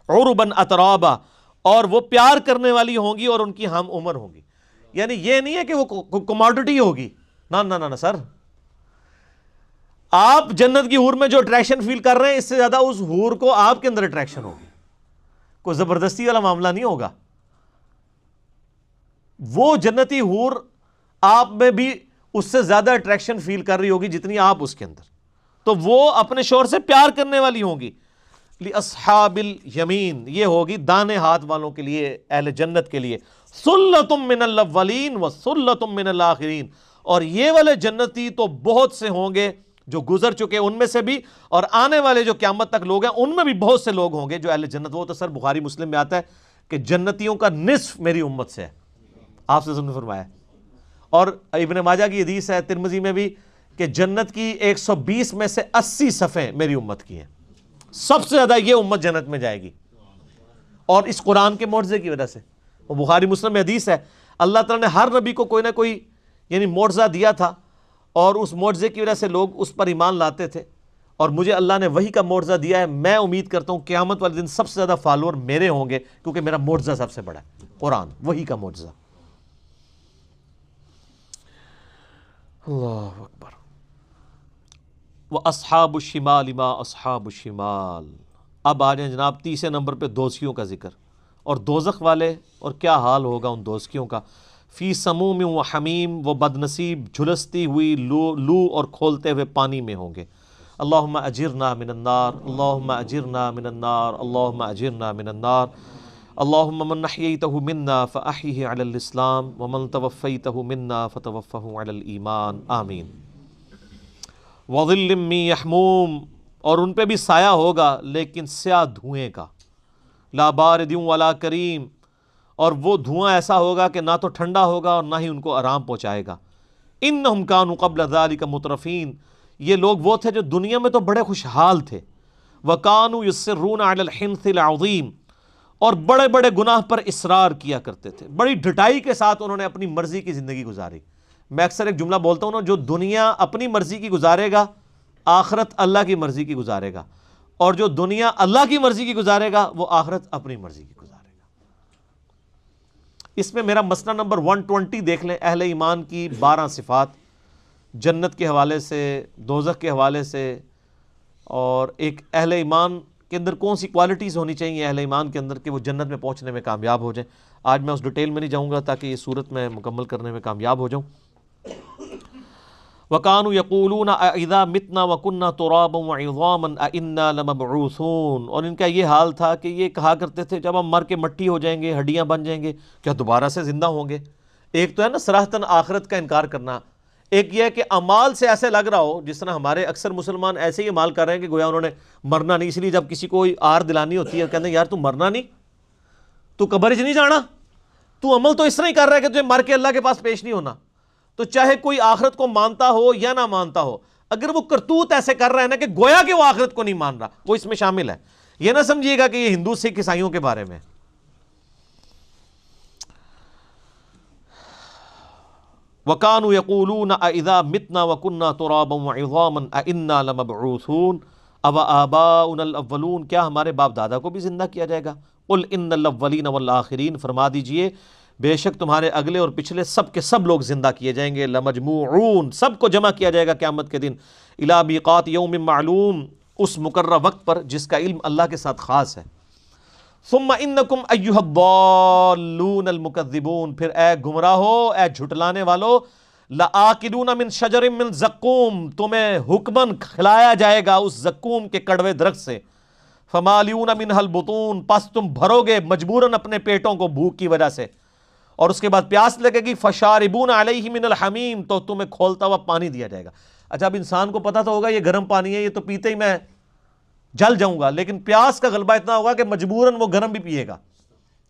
عُرُبًا أَتْرَابًا، اور وہ پیار کرنے والی ہوں گی اور ان کی ہم عمر ہوں گی. یعنی یہ نہیں ہے کہ وہ کموڈٹی ہوگی، نہ سر. آپ جنت کی حور میں جو اٹریکشن فیل کر رہے ہیں اس سے زیادہ اس حور کو آپ کے اندر اٹریکشن ہوگی. کوئی زبردستی والا معاملہ نہیں ہوگا. وہ جنتی حور آپ میں بھی اس سے زیادہ اٹریکشن فیل کر رہی ہوگی جتنی آپ اس کے اندر. تو وہ اپنے شوہر سے پیار کرنے والی ہوں گی. لِأَصْحَابِ الْيَمِينَ، یہ ہوگی دانے ہاتھ والوں کے لیے، اہل جنت کے لیے. ثُلَّةٌ مِّنَ الْأَوَّلِينَ وَثُلَّةٌ مِّنَ الْآخِرِينَ، اور یہ والے جنتی تو بہت سے ہوں گے جو گزر چکے ان میں سے بھی، اور آنے والے جو قیامت تک لوگ ہیں ان میں بھی بہت سے لوگ ہوں گے جو اہل جنت. وہ تو سر بخاری مسلم میں آتا ہے کہ جنتیوں کا نصف میری امت سے ہے، آپ سے نے فرمایا. اور ابن ماجہ کی حدیث ہے، ترمذی میں بھی، کہ جنت کی 120 میں سے 80 صفیں میری امت کی ہیں. سب سے زیادہ یہ امت جنت میں جائے گی، اور اس قرآن کے معجزے کی وجہ سے. وہ بخاری مسلم میں حدیث ہے، اللہ تعالیٰ نے ہر نبی کو کوئی نہ کوئی یعنی معجزہ دیا تھا، اور اس معجزے کی وجہ سے لوگ اس پر ایمان لاتے تھے. اور مجھے اللہ نے وحی کا معجزہ دیا ہے، میں امید کرتا ہوں قیامت والے دن سب سے زیادہ فالوور میرے ہوں گے، کیونکہ میرا معجزہ سب سے بڑا ہے، قرآن وحی کا معجزہ. اللہ اکبر. وَأَصْحَابُ الشِّمَالِ مَا أَصْحَابُ الشِّمَالِ. اب آ جائیں جناب تیسرے نمبر پہ دوزخیوں کا ذکر، اور دوزخ والے اور کیا حال ہوگا ان دوزخیوں کا. فی سموم و حمیم، وہ بد نصیب جھلستی ہوئی لو اور کھولتے ہوئے پانی میں ہوں گے. اللہم اجرنا من النار، اللہم اجرنا من النار، اللہم اجرنا من النار. اللہم من احییتہ منا فاحیہ علی الاسلام، ومن توفیتہ منا فتوفہ علی الایمان، آمین. وظل من یحموم، اور ان پہ بھی سایہ ہوگا لیکن سیاہ دھوئیں کا. لا بارد ولا کریم، اور وہ دھواں ایسا ہوگا کہ نہ تو ٹھنڈا ہوگا اور نہ ہی ان کو آرام پہنچائے گا. انہم کانوا قبل ذلک مترفین، یہ لوگ وہ تھے جو دنیا میں تو بڑے خوشحال تھے. وکانوا یصرون علی الحنث العظیم، اور بڑے بڑے گناہ پر اصرار کیا کرتے تھے، بڑی ڈٹائی کے ساتھ انہوں نے اپنی مرضی کی زندگی گزاری. میں اکثر ایک جملہ بولتا ہوں نا، جو دنیا اپنی مرضی کی گزارے گا، آخرت اللہ کی مرضی کی گزارے گا، اور جو دنیا اللہ کی مرضی کی گزارے گا، وہ آخرت اپنی مرضی کی گزارے گا. اس میں میرا مسئلہ نمبر 120 دیکھ لیں، اہل ایمان کی 12 صفات، جنت کے حوالے سے، دوزخ کے حوالے سے، اور ایک اہل ایمان کے اندر کون سی کوالٹیز ہونی چاہیے اہل ایمان کے اندر کہ وہ جنت میں پہنچنے میں کامیاب ہو جائیں. آج میں اس ڈیٹیل میں نہیں جاؤں گا تاکہ یہ صورت میں مکمل کرنے میں کامیاب ہو جاؤں. وَكَانُوا يَقُولُونَ أَإِذَا مِتْنَا وَكُنَّا تُرَابًا وَعِظَامًا أَإِنَّا لَمَبْعُوثُونَ، اور ان کا یہ حال تھا کہ یہ کہا کرتے تھے جب ہم مر کے مٹی ہو جائیں گے، ہڈیاں بن جائیں گے، کیا دوبارہ سے زندہ ہوں گے. ایک تو ہے نا صراحتاً آخرت کا انکار کرنا، ایک یہ ہے کہ اعمال سے ایسے لگ رہا ہو، جس طرح ہمارے اکثر مسلمان ایسے ہی اعمال کر رہے ہیں کہ گویا انہوں نے مرنا نہیں، اس لیے جب کسی کو آر دلانی ہوتی ہے کہتے ہیں یار تو مرنا نہیں، تو قبر نہیں جانا، تو عمل تو اس طرح ہی کر رہا ہے کہ تجھے مر کے اللہ کے پاس پیش نہیں ہونا. تو چاہے کوئی آخرت کو مانتا ہو یا نہ مانتا ہو، اگر وہ کرتوت ایسے کر رہا ہے نا کہ گویا کہ وہ آخرت کو نہیں مان رہا، وہ اس میں شامل ہے. یہ نہ سمجھیے گا کہ یہ ہندو سکھ عیسائیوں کے بارے میں. وَكَانُوا يَقُولُونَ أَإِذَا مِتْنَا وَكُنَّا تُرَابًا وَعِظَامًا أَإِنَّا لَمَبْعُوثُونَ أَوَآبَاؤُنَا الْأَوَّلُونَ، کیا ہمارے باپ دادا کو بھی زندہ کیا جائے گا. قُلْ إِنَّ الْأَوَّلِينَ وَالْآخِرِينَ، فرما دیجئے بے شک تمہارے اگلے اور پچھلے سب کے سب لوگ زندہ کیے جائیں گے. لَمَجْمُوعُونَ، سب کو جمع کیا جائے گا قیامت کے دن. إِلَىٰ مِيقَاتِ يَوْمٍ مَّعْلُومٍ، اس مقررہ وقت پر جس کا علم اللہ کے ساتھ خاص ہے. ثم انکم ایھا الضالون المکذبون، پھر اے گمراہو، اے جھٹلانے والو، لآکلون من شجر من زقوم، تمہیں حکماً کھلایا جائے گا اس زقوم کے کڑوے درخت سے. فمالیون منھا البطون، پس تم بھرو گے مجبوراً اپنے پیٹوں کو بھوک کی وجہ سے، اور اس کے بعد پیاس لگے گی. فشاربون علیہ من الحمیم، تو تمہیں کھولتا ہوا پانی دیا جائے گا. اچھا اب انسان کو پتا تو ہوگا یہ گرم پانی ہے، یہ تو پیتے ہی میں جل جاؤں گا، لیکن پیاس کا غلبہ اتنا ہوگا کہ مجبوراً وہ گرم بھی پیے گا،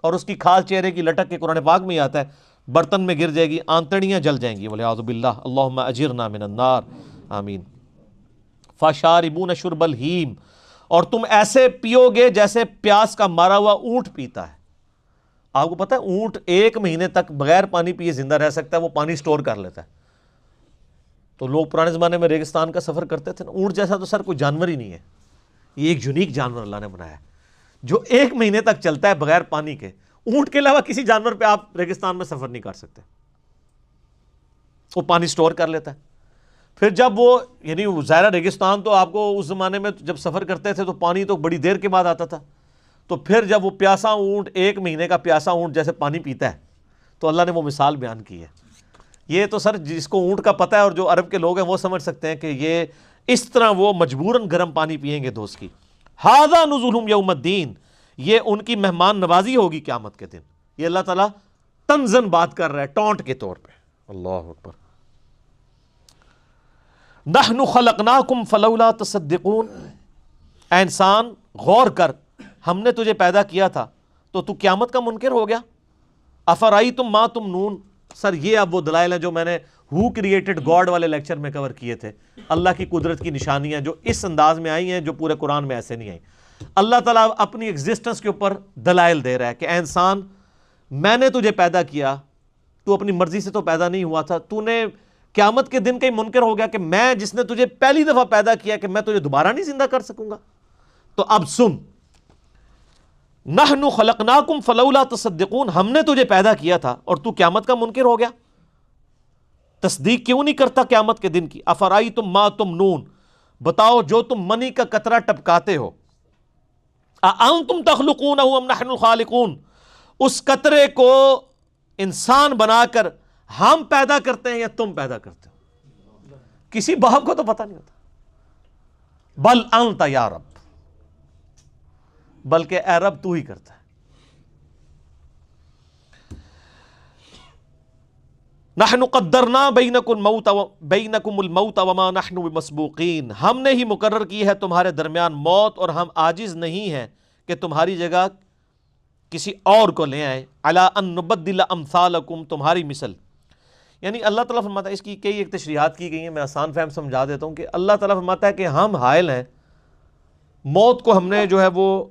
اور اس کی کھال چہرے کی لٹک کے قرآن پاک میں ہی آتا ہے برتن میں گر جائے گی، آنتڑیاں جل جائیں گی. والعیاذ باللہ، اللہم اجرنا من النار، آمین. فشاربون شرب الہیم، اور تم ایسے پیو گے جیسے پیاس کا مارا ہوا اونٹ پیتا ہے. آپ کو پتہ ہے اونٹ 1 مہینے تک بغیر پانی پیے زندہ رہ سکتا ہے، وہ پانی سٹور کر لیتا ہے. تو لوگ پرانے زمانے میں ریگستان کا سفر کرتے تھے نا، اونٹ جیسا تو سر کوئی جانور ہی نہیں ہے، یہ ایک یونیک جانور اللہ نے بنایا ہے جو 1 مہینے تک چلتا ہے بغیر پانی کے. اونٹ کے علاوہ کسی جانور پہ آپ ریگستان میں سفر نہیں کر سکتے، وہ پانی سٹور کر لیتا ہے. پھر جب وہ یعنی ظاہرہ ریگستان تو آپ کو اس زمانے میں جب سفر کرتے تھے تو پانی تو بڑی دیر کے بعد آتا تھا، تو پھر جب وہ پیاسا اونٹ 1 مہینے کا پیاسا اونٹ جیسے پانی پیتا ہے، تو اللہ نے وہ مثال بیان کی ہے. یہ تو سر جس کو اونٹ کا پتہ ہے اور جو عرب کے لوگ ہیں وہ سمجھ سکتے ہیں کہ یہ اس طرح وہ مجبوراً گرم پانی پیئیں گے دوست کی. ھذا نزلھم یوم الدین، یہ ان کی مہمان نوازی ہوگی قیامت کے دن. یہ اللہ تعالیٰ تنزن بات کر رہا ہے، ٹونٹ کے طور پہ. اللہ اکبر. نحن خلقناکم فلولا تصدقون، اے انسان غور کر، ہم نے تجھے پیدا کیا تھا تو تو قیامت کا منکر ہو گیا. افرائیتم ما تمنون. سر یہ اب وہ دلائل ہیں جو میں نے ہو کریٹڈ گاڈ والے لیکچر میں کور کیے تھے. اللہ کی قدرت کی نشانیاں جو اس انداز میں آئی ہیں جو پورے قرآن میں ایسے نہیں آئی. اللہ تعالیٰ اپنی ایگزسٹنس کے اوپر دلائل دے رہا ہے کہ اے انسان میں نے تجھے پیدا کیا, تو اپنی مرضی سے تو پیدا نہیں ہوا تھا, تو نے قیامت کے دن کا ہی منکر ہو گیا کہ میں جس نے تجھے پہلی دفعہ پیدا کیا کہ میں تجھے دوبارہ نہیں زندہ کر سکوں گا. تو اب سن, نحن خلقناکم فلولا تصدقون, ہم نے تجھے پیدا کیا تھا اور تو قیامت کا منکر ہو گیا, تصدیق کیوں نہیں کرتا قیامت کے دن کی. افرائیتم ما تمنون, بتاؤ جو تم منی کا قطرہ ٹپکاتے ہو, اانتم تخلقونہ ام نحن الخالقون, اس قطرے کو انسان بنا کر ہم پیدا کرتے ہیں یا تم پیدا کرتے ہو. کسی باپ کو تو پتہ نہیں ہوتا. بل انت یا رب, بلکہ اے رب تو ہی کرتا ہے. نحن قدرنا بینکم الموت وما نحن بمسبوقین, ہم نے ہی مقرر کی ہے تمہارے درمیان موت اور ہم عاجز نہیں ہیں کہ تمہاری جگہ کسی اور کو لے آئیں. علی ان نبدل امثالکم, تمہاری مثل. یعنی اللہ تعالیٰ فرماتا ہے, اس کی کئی ایک تشریحات کی گئی ہیں, میں آسان فہم سمجھا دیتا ہوں کہ اللہ تعالیٰ فرماتا ہے کہ ہم حائل ہیں, موت کو ہم نے جو ہے وہ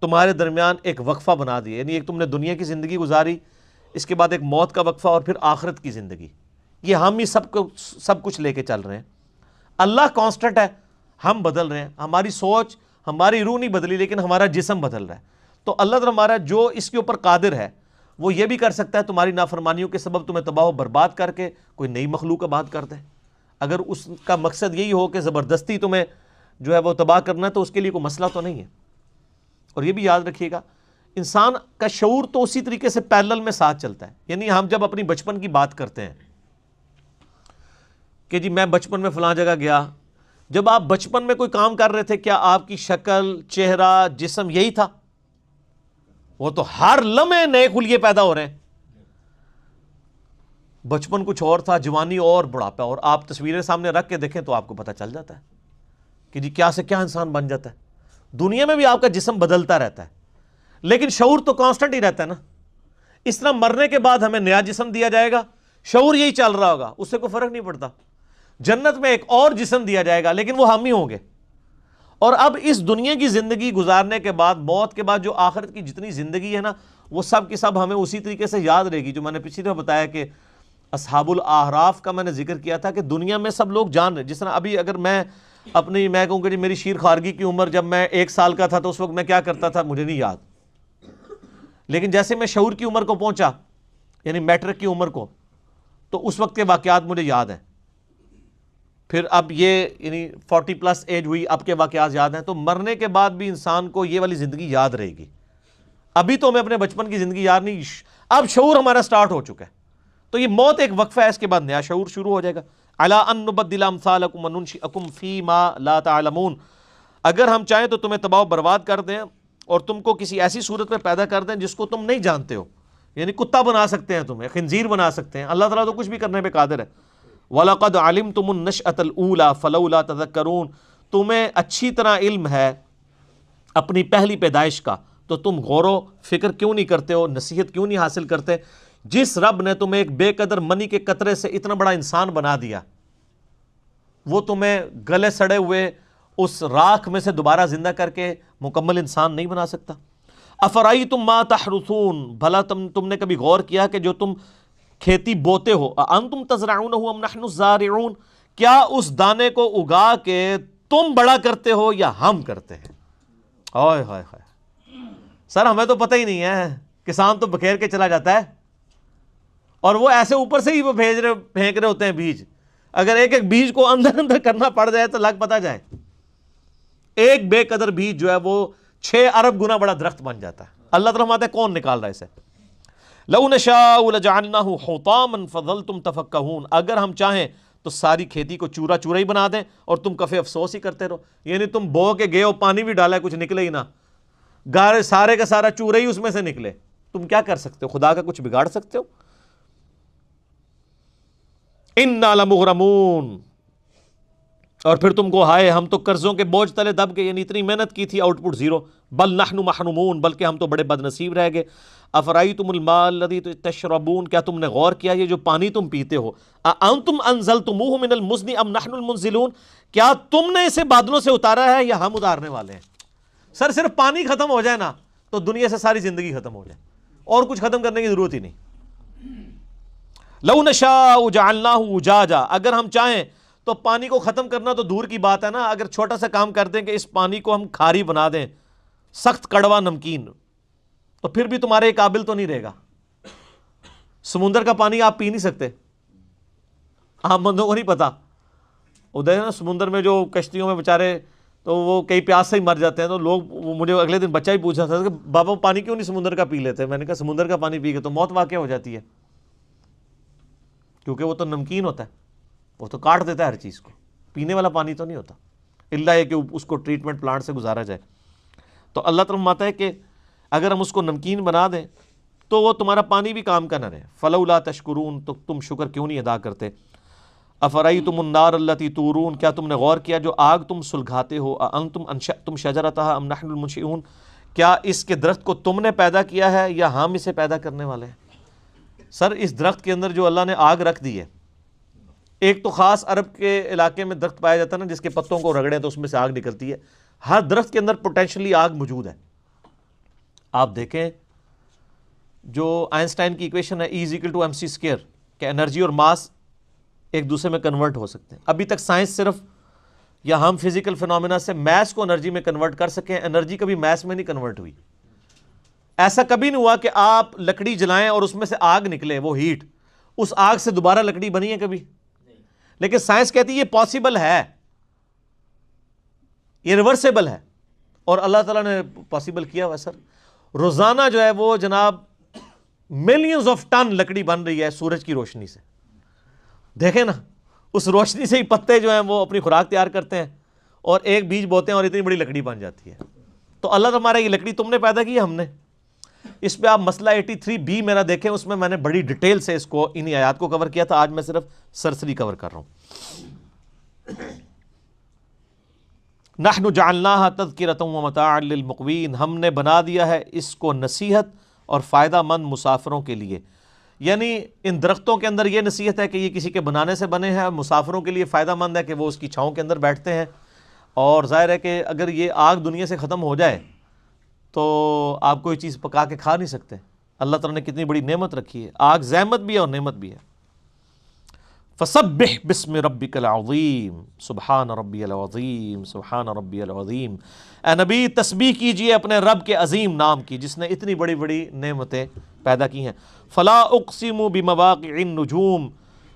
تمہارے درمیان ایک وقفہ بنا دیا. یعنی ایک تم نے دنیا کی زندگی گزاری, اس کے بعد ایک موت کا وقفہ اور پھر آخرت کی زندگی. یہ ہم ہی سب کچھ لے کے چل رہے ہیں. اللہ کانسٹنٹ ہے, ہم بدل رہے ہیں. ہماری سوچ, ہماری روح نہیں بدلی لیکن ہمارا جسم بدل رہا ہے. تو اللہ تعالیٰ ہمارا جو اس کے اوپر قادر ہے وہ یہ بھی کر سکتا ہے تمہاری نافرمانیوں کے سبب تمہیں تباہ و برباد کر کے کوئی نئی مخلوق آباد کر دے. اگر اس کا مقصد یہی ہو کہ زبردستی تمہیں جو ہے وہ تباہ کرنا ہے تو اس کے لیے کوئی مسئلہ تو نہیں ہے. اور یہ بھی یاد رکھیے گا, انسان کا شعور تو اسی طریقے سے پیرلل میں ساتھ چلتا ہے. یعنی ہم جب اپنی بچپن کی بات کرتے ہیں کہ جی میں بچپن میں فلاں جگہ گیا, جب آپ بچپن میں کوئی کام کر رہے تھے کیا آپ کی شکل, چہرہ, جسم یہی تھا؟ وہ تو ہر لمحے نئے خلیے پیدا ہو رہے ہیں. بچپن کچھ اور تھا, جوانی اور بڑھاپا اور. آپ تصویریں سامنے رکھ کے دیکھیں تو آپ کو پتہ چل جاتا ہے کہ جی کیا سے کیا انسان بن جاتا ہے. دنیا میں بھی آپ کا جسم بدلتا رہتا ہے لیکن شعور تو کانسٹنٹ ہی رہتا ہے نا. اس طرح مرنے کے بعد ہمیں نیا جسم دیا جائے گا, شعور یہی چل رہا ہوگا, اس سے کوئی فرق نہیں پڑتا. جنت میں ایک اور جسم دیا جائے گا لیکن وہ ہم ہی ہوں گے. اور اب اس دنیا کی زندگی گزارنے کے بعد, موت کے بعد جو آخرت کی جتنی زندگی ہے نا, وہ سب کی سب ہمیں اسی طریقے سے یاد رہے گی. جو میں نے پچھلی دفعہ بتایا کہ اصحاب الاعراف کا میں نے ذکر کیا تھا کہ دنیا میں سب لوگ جان رہے. جس طرح ابھی اگر میں کہوں کہ میری شیر خارگی کی عمر جب میں 1 سال کا تھا تو اس وقت میں کیا کرتا تھا مجھے نہیں یاد, لیکن جیسے میں شعور کی عمر کو پہنچا یعنی میٹرک کی عمر کو, تو اس وقت کے واقعات مجھے یاد ہیں. پھر اب یہ یعنی 40+ ایج ہوئی, اب کے واقعات یاد ہیں. تو مرنے کے بعد بھی انسان کو یہ والی زندگی یاد رہے گی. ابھی تو ہمیں اپنے بچپن کی زندگی یاد نہیں, اب شعور ہمارا سٹارٹ ہو چکا ہے. تو یہ موت ایک وقفہ ہے, اس کے بعد نیا شعور شروع ہو جائے گا. الا ان نبدل امثالکم وننشئکم فیما لا تعلمون, اگر ہم چاہیں تو تمہیں تباہ و برباد کر دیں اور تم کو کسی ایسی صورت میں پیدا کر دیں جس کو تم نہیں جانتے ہو. یعنی کتا بنا سکتے ہیں تمہیں, خنزیر بنا سکتے ہیں. اللہ تعالیٰ تو کچھ بھی کرنے پہ قادر ہے. وَلَقَدْ عَلِمْتُمُ النَّشْأَةَ الْأُولَى فَلَوْلَا تَذَكَّرُونَ, تمہیں اچھی طرح علم ہے اپنی پہلی پیدائش کا, تو تم غور و فکر کیوں نہیں کرتے ہو, نصیحت کیوں نہیں حاصل کرتے؟ جس رب نے تمہیں ایک بے قدر منی کے قطرے سے اتنا بڑا انسان بنا دیا, وہ تمہیں گلے سڑے ہوئے اس راکھ میں سے دوبارہ زندہ کر کے مکمل انسان نہیں بنا سکتا؟ افرائیتم ما تحرثون, بھلا تم نے کبھی غور کیا کہ جو تم کھیتی بوتے ہو, انتم تزرعونہ ام نحن الزارعون, کیا اس دانے کو اگا کے تم بڑا کرتے ہو یا ہم کرتے ہیں؟ ہائے ہائے ہائے سر, ہمیں تو پتہ ہی نہیں ہے. کسان تو بکھیر کے چلا جاتا ہے اور وہ ایسے اوپر سے ہی وہ پھینک رہے ہوتے ہیں بیج. اگر ایک ایک بیج کو اندر کرنا پڑ جائے تو لگ پتہ جائے, ایک بے قدر بیج جو ہے وہ 6 ارب گنا بڑا درخت بن جاتا ہے. اللہ تعالیٰ فرماتا ہے کون نکال رہا ہے اسے؟ لو نشاء لجعلناہ حطاما فظلتم تفکہون, اگر ہم چاہیں تو ساری کھیتی کو چورا چورا ہی بنا دیں اور تم کفے افسوس ہی کرتے رہو. یعنی تم بو کے گئے ہو, پانی بھی ڈالا ہے, کچھ نکلے ہی نہ, گارے سارے کا سارا چورا ہی اس میں سے نکلے. تم کیا کر سکتے ہو؟ خدا کا کچھ بگاڑ سکتے ہو؟ انا لمغرمون, اور پھر تم کو ہائے ہم تو قرضوں کے بوجھ تلے دب گئے، یعنی اتنی محنت کی تھی آؤٹ پٹ زیرو، بل نحن محرومون، بلکہ ہم تو بڑے بد نصیب رہ گئے۔ افرائیتم الماء الذی تشربون، کیا تم نے غور کیا یہ جو پانی تم پیتے ہو، اانتم انزلتموہ من المزن ام نحن المنزلون، کیا تم نے اسے بادلوں سے اتارا ہے یا ہم اتارنے والے ہیں؟ سر صرف پانی ختم ہو جائے نا تو دنیا سے ساری زندگی ختم ہو جائے، اور کچھ ختم کرنے کی ضرورت ہی نہیں۔ لو نشاء جعلناہ اجاجا، اگر ہم چاہیں تو پانی کو ختم کرنا تو دور کی بات ہے نا، اگر چھوٹا سا کام کر دیں کہ اس پانی کو ہم کھاری بنا دیں، سخت کڑوا نمکین، تو پھر بھی تمہارے قابل تو نہیں رہے گا۔ سمندر کا پانی آپ پی نہیں سکتے، عام بندوں کو نہیں پتا، ادھر نا سمندر میں جو کشتیوں میں بیچارے تو وہ کئی پیاس سے ہی مر جاتے ہیں، تو لوگ وہ مجھے اگلے دن بچہ ہی پوچھا تھا کہ بابا پانی کیوں نہیں سمندر کا پی لیتے؟ میں نے کہا سمندر کا پانی پی کے تو موت واقع ہو جاتی ہے، کیونکہ وہ تو نمکین ہوتا ہے، وہ تو کاٹ دیتا ہے ہر چیز کو، پینے والا پانی تو نہیں ہوتا، الا یہ کہ اس کو ٹریٹمنٹ پلانٹ سے گزارا جائے۔ تو اللہ تعالیٰ فرماتا ہے کہ اگر ہم اس کو نمکین بنا دیں تو وہ تمہارا پانی بھی کام کا نہ رہے۔ فلولا تشکرون، تو تم شکر کیوں نہیں ادا کرتے؟ افرأیتم النار التی تورون، کیا تم نے غور کیا جو آگ تم سلگھاتے ہو، اانتم انشأتم شجرتها ام نحن المنشئون، کیا اس کے درخت کو تم نے پیدا کیا ہے یا ہم اسے پیدا کرنے والے ہیں؟ سر اس درخت کے اندر جو اللہ نے آگ رکھ دی ہے، ایک تو خاص عرب کے علاقے میں درخت پایا جاتا ہے نا جس کے پتوں کو رگڑیں تو اس میں سے آگ نکلتی ہے، ہر درخت کے اندر پوٹینشلی آگ موجود ہے۔ آپ دیکھیں جو آئنسٹائن کی ایکویشن ہے E=mc²، کہ انرجی اور ماس ایک دوسرے میں کنورٹ ہو سکتے ہیں۔ ابھی تک سائنس صرف یا ہم فزیکل فنومینا سے میس کو انرجی میں کنورٹ کر سکیں، انرجی کبھی میس میں نہیں کنورٹ ہوئی۔ ایسا کبھی نہیں ہوا کہ آپ لکڑی جلائیں اور اس میں سے آگ نکلے، وہ ہیٹ، اس آگ سے دوبارہ لکڑی بنی ہے کبھی؟ لیکن سائنس کہتی ہے یہ پاسبل ہے، یہ ریورسیبل ہے، اور اللہ تعالیٰ نے پاسبل کیا ہوا۔ سر روزانہ جو ہے وہ جناب ملینز آف ٹن لکڑی بن رہی ہے سورج کی روشنی سے، دیکھیں نا، اس روشنی سے ہی پتے جو ہیں وہ اپنی خوراک تیار کرتے ہیں، اور ایک بیج بوتے ہیں اور اتنی بڑی لکڑی بن جاتی ہے۔ تو اللہ تمہارا یہ لکڑی تم نے پیدا کی ہے ہم نے؟ اس پہ آپ مسئلہ 83B میرا دیکھیں، اس میں نے بڑی ڈیٹیل سے اس کو انہی آیات کو کور کیا تھا، آج میں صرف سرسری کور کر رہا ہوں۔ نحن جعلناها تذکرۃ ومتاعا للمقوین، ہم نے بنا دیا ہے اس کو نصیحت اور فائدہ مند مسافروں کے لیے، یعنی ان درختوں کے اندر یہ نصیحت ہے کہ یہ کسی کے بنانے سے بنے ہیں، مسافروں کے لیے فائدہ مند ہے کہ وہ اس کی چھاؤں کے اندر بیٹھتے ہیں، اور ظاہر ہے کہ اگر یہ آگ دنیا سے ختم ہو جائے تو آپ کوئی چیز پکا کے کھا نہیں سکتے۔ اللہ تعالیٰ نے کتنی بڑی نعمت رکھی ہے، آگ زحمت بھی ہے اور نعمت بھی ہے۔ فسبح بسم ربک العظیم، سبحان ربی العظیم، سبحان ربی العظیم، اے نبی تسبیح کیجئے اپنے رب کے عظیم نام کی جس نے اتنی بڑی بڑی نعمتیں پیدا کی ہیں۔ فلا اقسم بمواقع النجوم،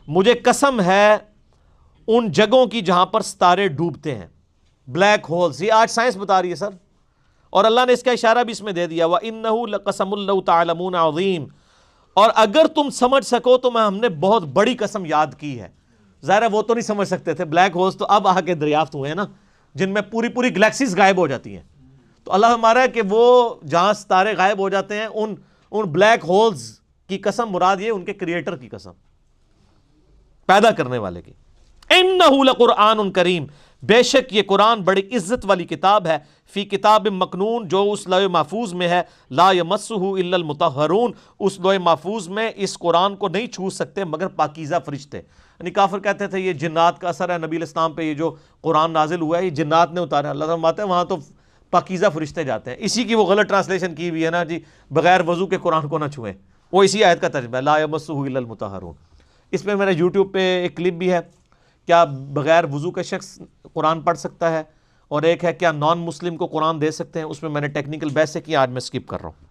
مجھے قسم ہے ان جگہوں کی جہاں پر ستارے ڈوبتے ہیں، بلیک ہولز، یہ آج سائنس بتا رہی ہے سر، اور اللہ نے اس کا اشارہ بھی اس میں دے دیا، وَإِنَّهُ لَقَسَمٌ لَوْ تَعْلَمُونَ عَظِيمٌ، اور اگر تم سمجھ سکو تو ہم نے بہت بڑی قسم یاد کی ہے۔ ظاہر ہے وہ تو نہیں سمجھ سکتے تھے، بلیک ہولز تو اب آ کے دریافت ہوئے ہیں نا، جن میں پوری پوری گلیکسیز غائب ہو جاتی ہیں، تو اللہ ہمارا ہے کہ وہ جہاں ستارے غائب ہو جاتے ہیں ان بلیک ہولز کی قسم مراد یہ ان کے کریٹر کی قسم، پیدا کرنے والے کی۔ اِنَّهُ لَقُرْآنٌ کریم، بے شک یہ قرآن بڑی عزت والی کتاب ہے، فی کتاب مکنون، جو اس لوح محفوظ میں ہے، لا یمسہ الا المطہرون، اس لوح محفوظ میں اس قرآن کو نہیں چھو سکتے مگر پاکیزہ فرشتے۔ یعنی کافر کہتے تھے یہ جنات کا اثر ہے، نبی علیہ السلام پہ یہ جو قرآن نازل ہوا ہے یہ جنات نے اتارا، اللہ فرماتا ہے وہاں تو پاکیزہ فرشتے جاتے ہیں۔ اسی کی وہ غلط ٹرانسلیشن کی ہوئی ہے نا جی، بغیر وضو کے قرآن کو نہ چھوئیں، وہ اسی آیت کا ترجمہ ہے، لا یمسہ الا المطہرون۔ اس پہ میرا یوٹیوب پہ ایک کلپ بھی ہے، کیا بغیر وضو کا شخص قرآن پڑھ سکتا ہے، اور ایک ہے کیا نان مسلم کو قرآن دے سکتے ہیں، اس میں نے ٹیکنیکل بحث سے کیا، آج میں سکپ کر رہا ہوں۔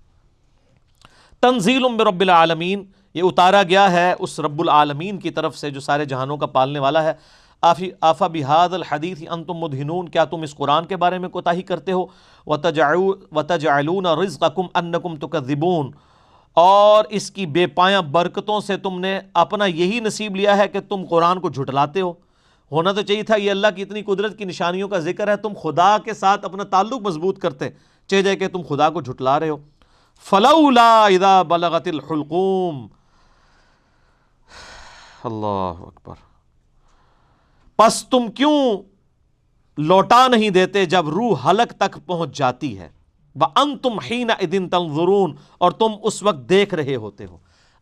تنزیل من رب العالمین، یہ اتارا گیا ہے اس رب العالمین کی طرف سے جو سارے جہانوں کا پالنے والا ہے۔ آفا بہذا الحدیث انتم مدہنون، کیا تم اس قرآن کے بارے میں کوتاہی کرتے ہو، وتجعلون رزقکم انکم تکذبون، اور اس کی بے پایاں برکتوں سے تم نے اپنا یہی نصیب لیا ہے کہ تم قرآن کو جھٹلاتے ہو۔ ہونا تو چاہیے تھا یہ اللہ کی اتنی قدرت کی نشانیوں کا ذکر ہے، تم خدا کے ساتھ اپنا تعلق مضبوط کرتے، چہ جائے کہ تم خدا کو جھٹلا رہے ہو۔ فلولا اذا بلغت الحلقوم، اللہ اکبر، پس تم کیوں لوٹا نہیں دیتے جب روح حلق تک پہنچ جاتی ہے، وَأَنْتُمْ حِينَئِذٍ تَنْظُرُونَ اور تم اس وقت دیکھ رہے ہوتے ہو۔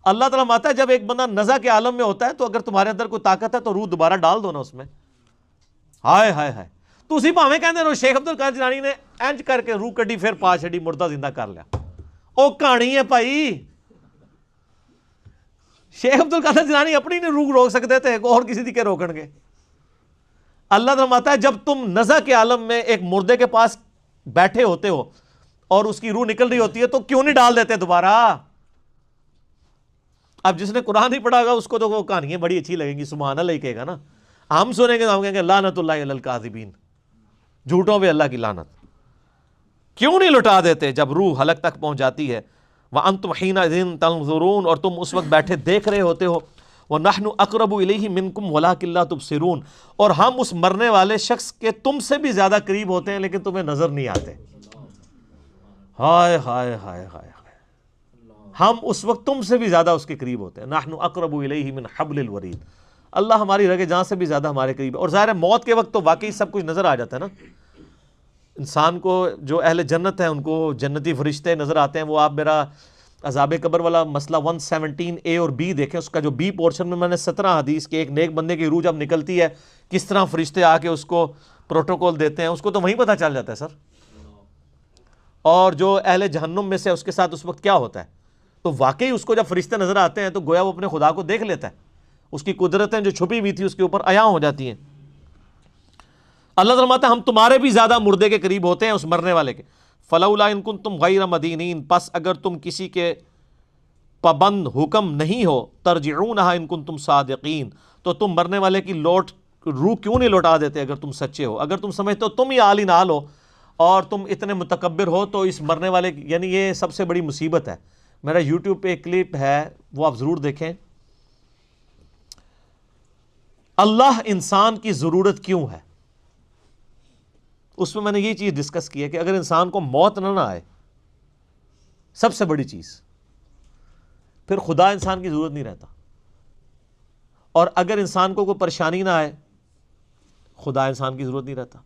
اللہ تعالیٰ ماتا ہے جب ایک بندہ نزع کے عالم میں ہوتا ہے تو اگر تمہارے اندر کوئی طاقت ہے تو روح دوبارہ ڈال دو نا اس میں۔ ہائے ہائے ہائے، تو اسی پاویں کہندے نے شیخ عبد القادر جیلانی نے انج کر کے روح کڈی پھر پا چھڑی، مردہ زندہ کر لیا۔ او کہانی ہے بھائی، شیخ عبد القادر جیلانی اپنی نہیں روح روک سکتے تھے، اور کسی دی کے روکن گے؟ اللہ فرماتا ہے جب تم نزع کے عالم میں ایک مردے کے پاس بیٹھے ہوتے ہو اور اس کی روح نکل رہی ہوتی ہے تو کیوں نہیں ڈال دیتے دوبارہ؟ اب جس نے قرآن نہیں پڑھا گا اس کو تو وہ کہانیاں بڑی اچھی لگیں گی، سبحان اللہ ہی کہے گا نا۔ ہم سنیں گے تو ہم کہیں گے لعنت اللہ علی الکاذبین، جھوٹوں پہ اللہ کی لعنت۔ کیوں نہیں لٹا دیتے جب روح حلق تک پہنچ جاتی ہے؟ وَأَنْتُمْ حِينَئِذٍ تَنْظُرُونَ اور تم اس وقت بیٹھے دیکھ رہے ہوتے ہو۔ وَنَحْنُ أَقْرَبُ إِلَيْهِ مِنْكُمْ وَلَٰكِن لَا تُبْصِرُونَ اور ہم اس مرنے والے شخص کے تم سے بھی زیادہ قریب ہوتے ہیں لیکن تمہیں نظر نہیں آتے۔ ہائے ہائے ہائے ہائے، ہم اس وقت تم سے بھی زیادہ اس کے قریب ہوتے ہیں۔ نحن اقرب الیہ من حبل الورید، اللہ ہماری رگ جان سے بھی زیادہ ہمارے قریب ہے۔ اور ظاہر ہے موت کے وقت تو واقعی سب کچھ نظر آ جاتا ہے نا انسان کو۔ جو اہل جنت ہیں ان کو جنتی فرشتے نظر آتے ہیں۔ وہ آپ میرا عذاب قبر والا مسئلہ 117A اور B دیکھیں، اس کا جو B پورشن میں نے 17 حدیث کہ ایک نیک بندے کی روح جب نکلتی ہے کس طرح فرشتے آ کے اس کو پروٹوکول دیتے ہیں، اس کو تو وہیں پتہ چل جاتا ہے سر۔ اور جو اہل جہنم میں سے اس کے ساتھ اس وقت کیا ہوتا ہے، تو واقعی اس کو جب فرشتے نظر آتے ہیں تو گویا وہ اپنے خدا کو دیکھ لیتا ہے، اس کی قدرتیں جو چھپی ہوئی تھی اس کے اوپر عیاں ہو جاتی ہیں۔ اللہ فرماتا ہے ہم تمہارے بھی زیادہ مردے کے قریب ہوتے ہیں اس مرنے والے کے۔ فلولا ان کنتم غیر مدینین پس اگر تم کسی کے پابند حکم نہیں ہو، ترجعونہا ان کنتم صادقین تو تم مرنے والے کی روح کیوں نہیں لوٹا دیتے اگر تم سچے ہو؟ اگر تم سمجھتے ہو تم ہی عالی نال ہو اور تم اتنے متکبر ہو تو اس مرنے والے یعنی یہ سب سے بڑی مصیبت ہے۔ میرا یوٹیوب پہ ایک کلپ ہے وہ آپ ضرور دیکھیں، اللہ انسان کی ضرورت کیوں ہے، اس میں نے یہ چیز ڈسکس کی ہے کہ اگر انسان کو موت نہ آئے سب سے بڑی چیز، پھر خدا انسان کی ضرورت نہیں رہتا، اور اگر انسان کو کوئی پریشانی نہ آئے خدا انسان کی ضرورت نہیں رہتا۔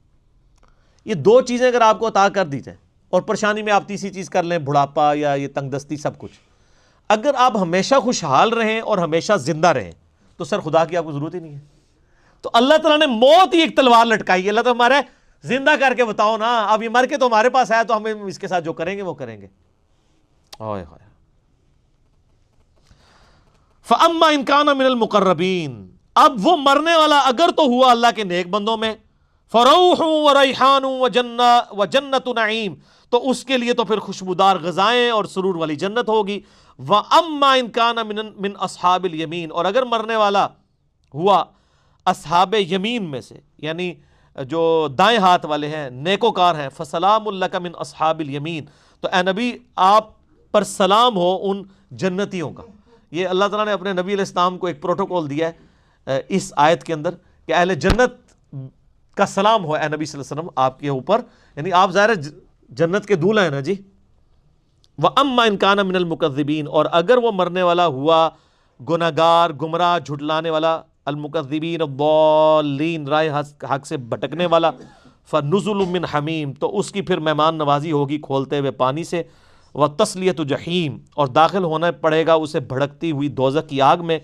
یہ دو چیزیں اگر آپ کو عطا کر دی جائیں اور پریشانی میں آپ تیسری چیز کر لیں بڑھاپا یا یہ تنگ دستی سب کچھ، اگر آپ ہمیشہ خوشحال رہیں اور ہمیشہ زندہ رہیں تو سر خدا کی آپ کو ضرورت ہی نہیں ہے۔ تو اللہ تعالیٰ نے موت ہی ایک تلوار لٹکائی ہے۔ اللہ تو ہمارے زندہ کر کے بتاؤ نا، اب یہ مر کے تو ہمارے پاس آیا تو ہم اس کے ساتھ جو کریں گے وہ کریں گے۔ فَأَمَّا إِن كَانَ مِنَ الْمُقَرَّبِينَ اب وہ مرنے والا اگر تو ہوا اللہ کے نیک بندوں میں، فَرَوْحٌ وَرَيْحَانٌ وَجَنَّةُ نَعِيمٌ تو اس کے لیے تو پھر خوشبودار غذائیں اور سرور والی جنت ہوگی۔ وَأَمَّا إِن كَانَ مِنْ أَصْحَابِ الْيَمِينَ اور اگر مرنے والا ہوا اصحاب یمین میں سے یعنی جو دائیں ہاتھ والے ہیں نیکوکار ہیں، فَسَلَامٌ لَكَ مِنْ أَصْحَابِ الْيَمِينَ تو اے نبی آپ پر سلام ہو ان جنتیوں کا۔ یہ اللہ تعالیٰ نے اپنے نبی علیہ السلام کو ایک پروٹوکول دیا ہے اس آیت کے اندر کہ اہل جنت کا سلام ہو اے نبی صلی اللہ علیہ وسلم آپ کے اوپر، یعنی آپ ظاہر جنت کے دولہا ہیں نا جی۔ وَأَمَّا إِن كَانَ مِنَ الْمُكَذِّبِينَ اور اگر وہ مرنے والا ہوا گناہگار، گمراہ، جھٹلانے والا، المکذبین الضالین رائے حق سے بھٹکنے والا، فَنُزُلٌ مِّنْ حَمِيمٍ تو اس کی پھر مہمان نوازی ہوگی کھولتے ہوئے پانی سے، وَتَصْلِيَةُ جَحِيمٍ اور داخل ہونا پڑے گا اسے بھڑکتی ہوئی دوزخ کی آگ میں۔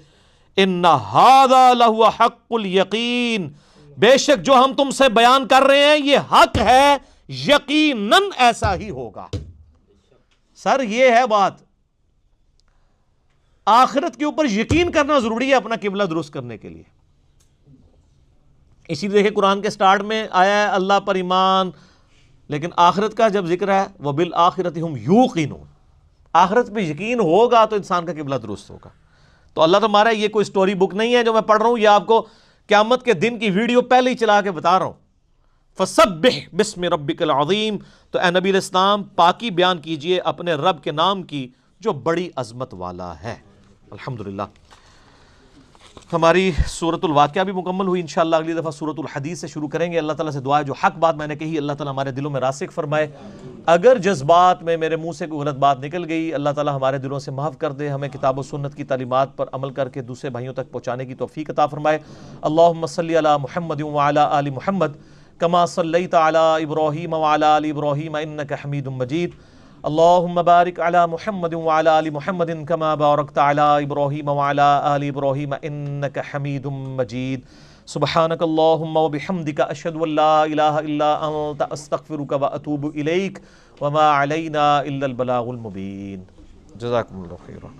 إِنَّ هَذَا لَهُوَ حَقُّ الْيَقِينِ بے شک جو ہم تم سے بیان کر رہے ہیں یہ حق ہے، یقیناً ایسا ہی ہوگا۔ سر یہ ہے بات، آخرت کے اوپر یقین کرنا ضروری ہے اپنا قبلہ درست کرنے کے لیے۔ اسی لیے دیکھیں قرآن کے سٹارٹ میں آیا ہے اللہ پر ایمان، لیکن آخرت کا جب ذکر ہے وَبِالْآخِرَةِ هُمْ يُوقِنُونَ آخرت پہ یقین ہوگا تو انسان کا قبلہ درست ہوگا۔ تو اللہ تمہارا یہ کوئی سٹوری بک نہیں ہے جو میں پڑھ رہا ہوں، یہ آپ کو قیامت کے دن کی ویڈیو پہلے ہی چلا کے بتا رہا ہوں۔ فَسَبِّحْ بِاسْمِ رَبِّكَ الْعَظِيمِ تو اے نبی علیہ السلام پاکی بیان کیجئے اپنے رب کے نام کی جو بڑی عظمت والا ہے۔ الحمدللہ ہماری سورۃ الواقعہ بھی مکمل ہوئی، انشاءاللہ اگلی دفعہ سورۃ الحدیث سے شروع کریں گے۔ اللہ تعالیٰ سے دعا ہے جو حق بات میں نے کہی اللہ تعالیٰ ہمارے دلوں میں راسخ فرمائے، اگر جذبات میں میرے منہ سے کوئی غلط بات نکل گئی اللہ تعالیٰ ہمارے دلوں سے معاف کر دے، ہمیں کتاب و سنت کی تعلیمات پر عمل کر کے دوسرے بھائیوں تک پہنچانے کی توفیق عطا فرمائے۔ اللہم صلی علی محمد وعلی آل محمد كما صليت على إبراهيم وعلى آل إبراهيم إنك حميد مجيد. اللهم بارك على محمد وعلى آل محمد كما باركت على إبراهيم وعلى آل إبراهيم إنك حميد مجيد. سبحانك اللهم وبحمدك أشهد أن لا إله إلا أنت أستغفرك وأتوب إليك وما علينا إلا البلاغ المبين. جزاكم الله خيرا.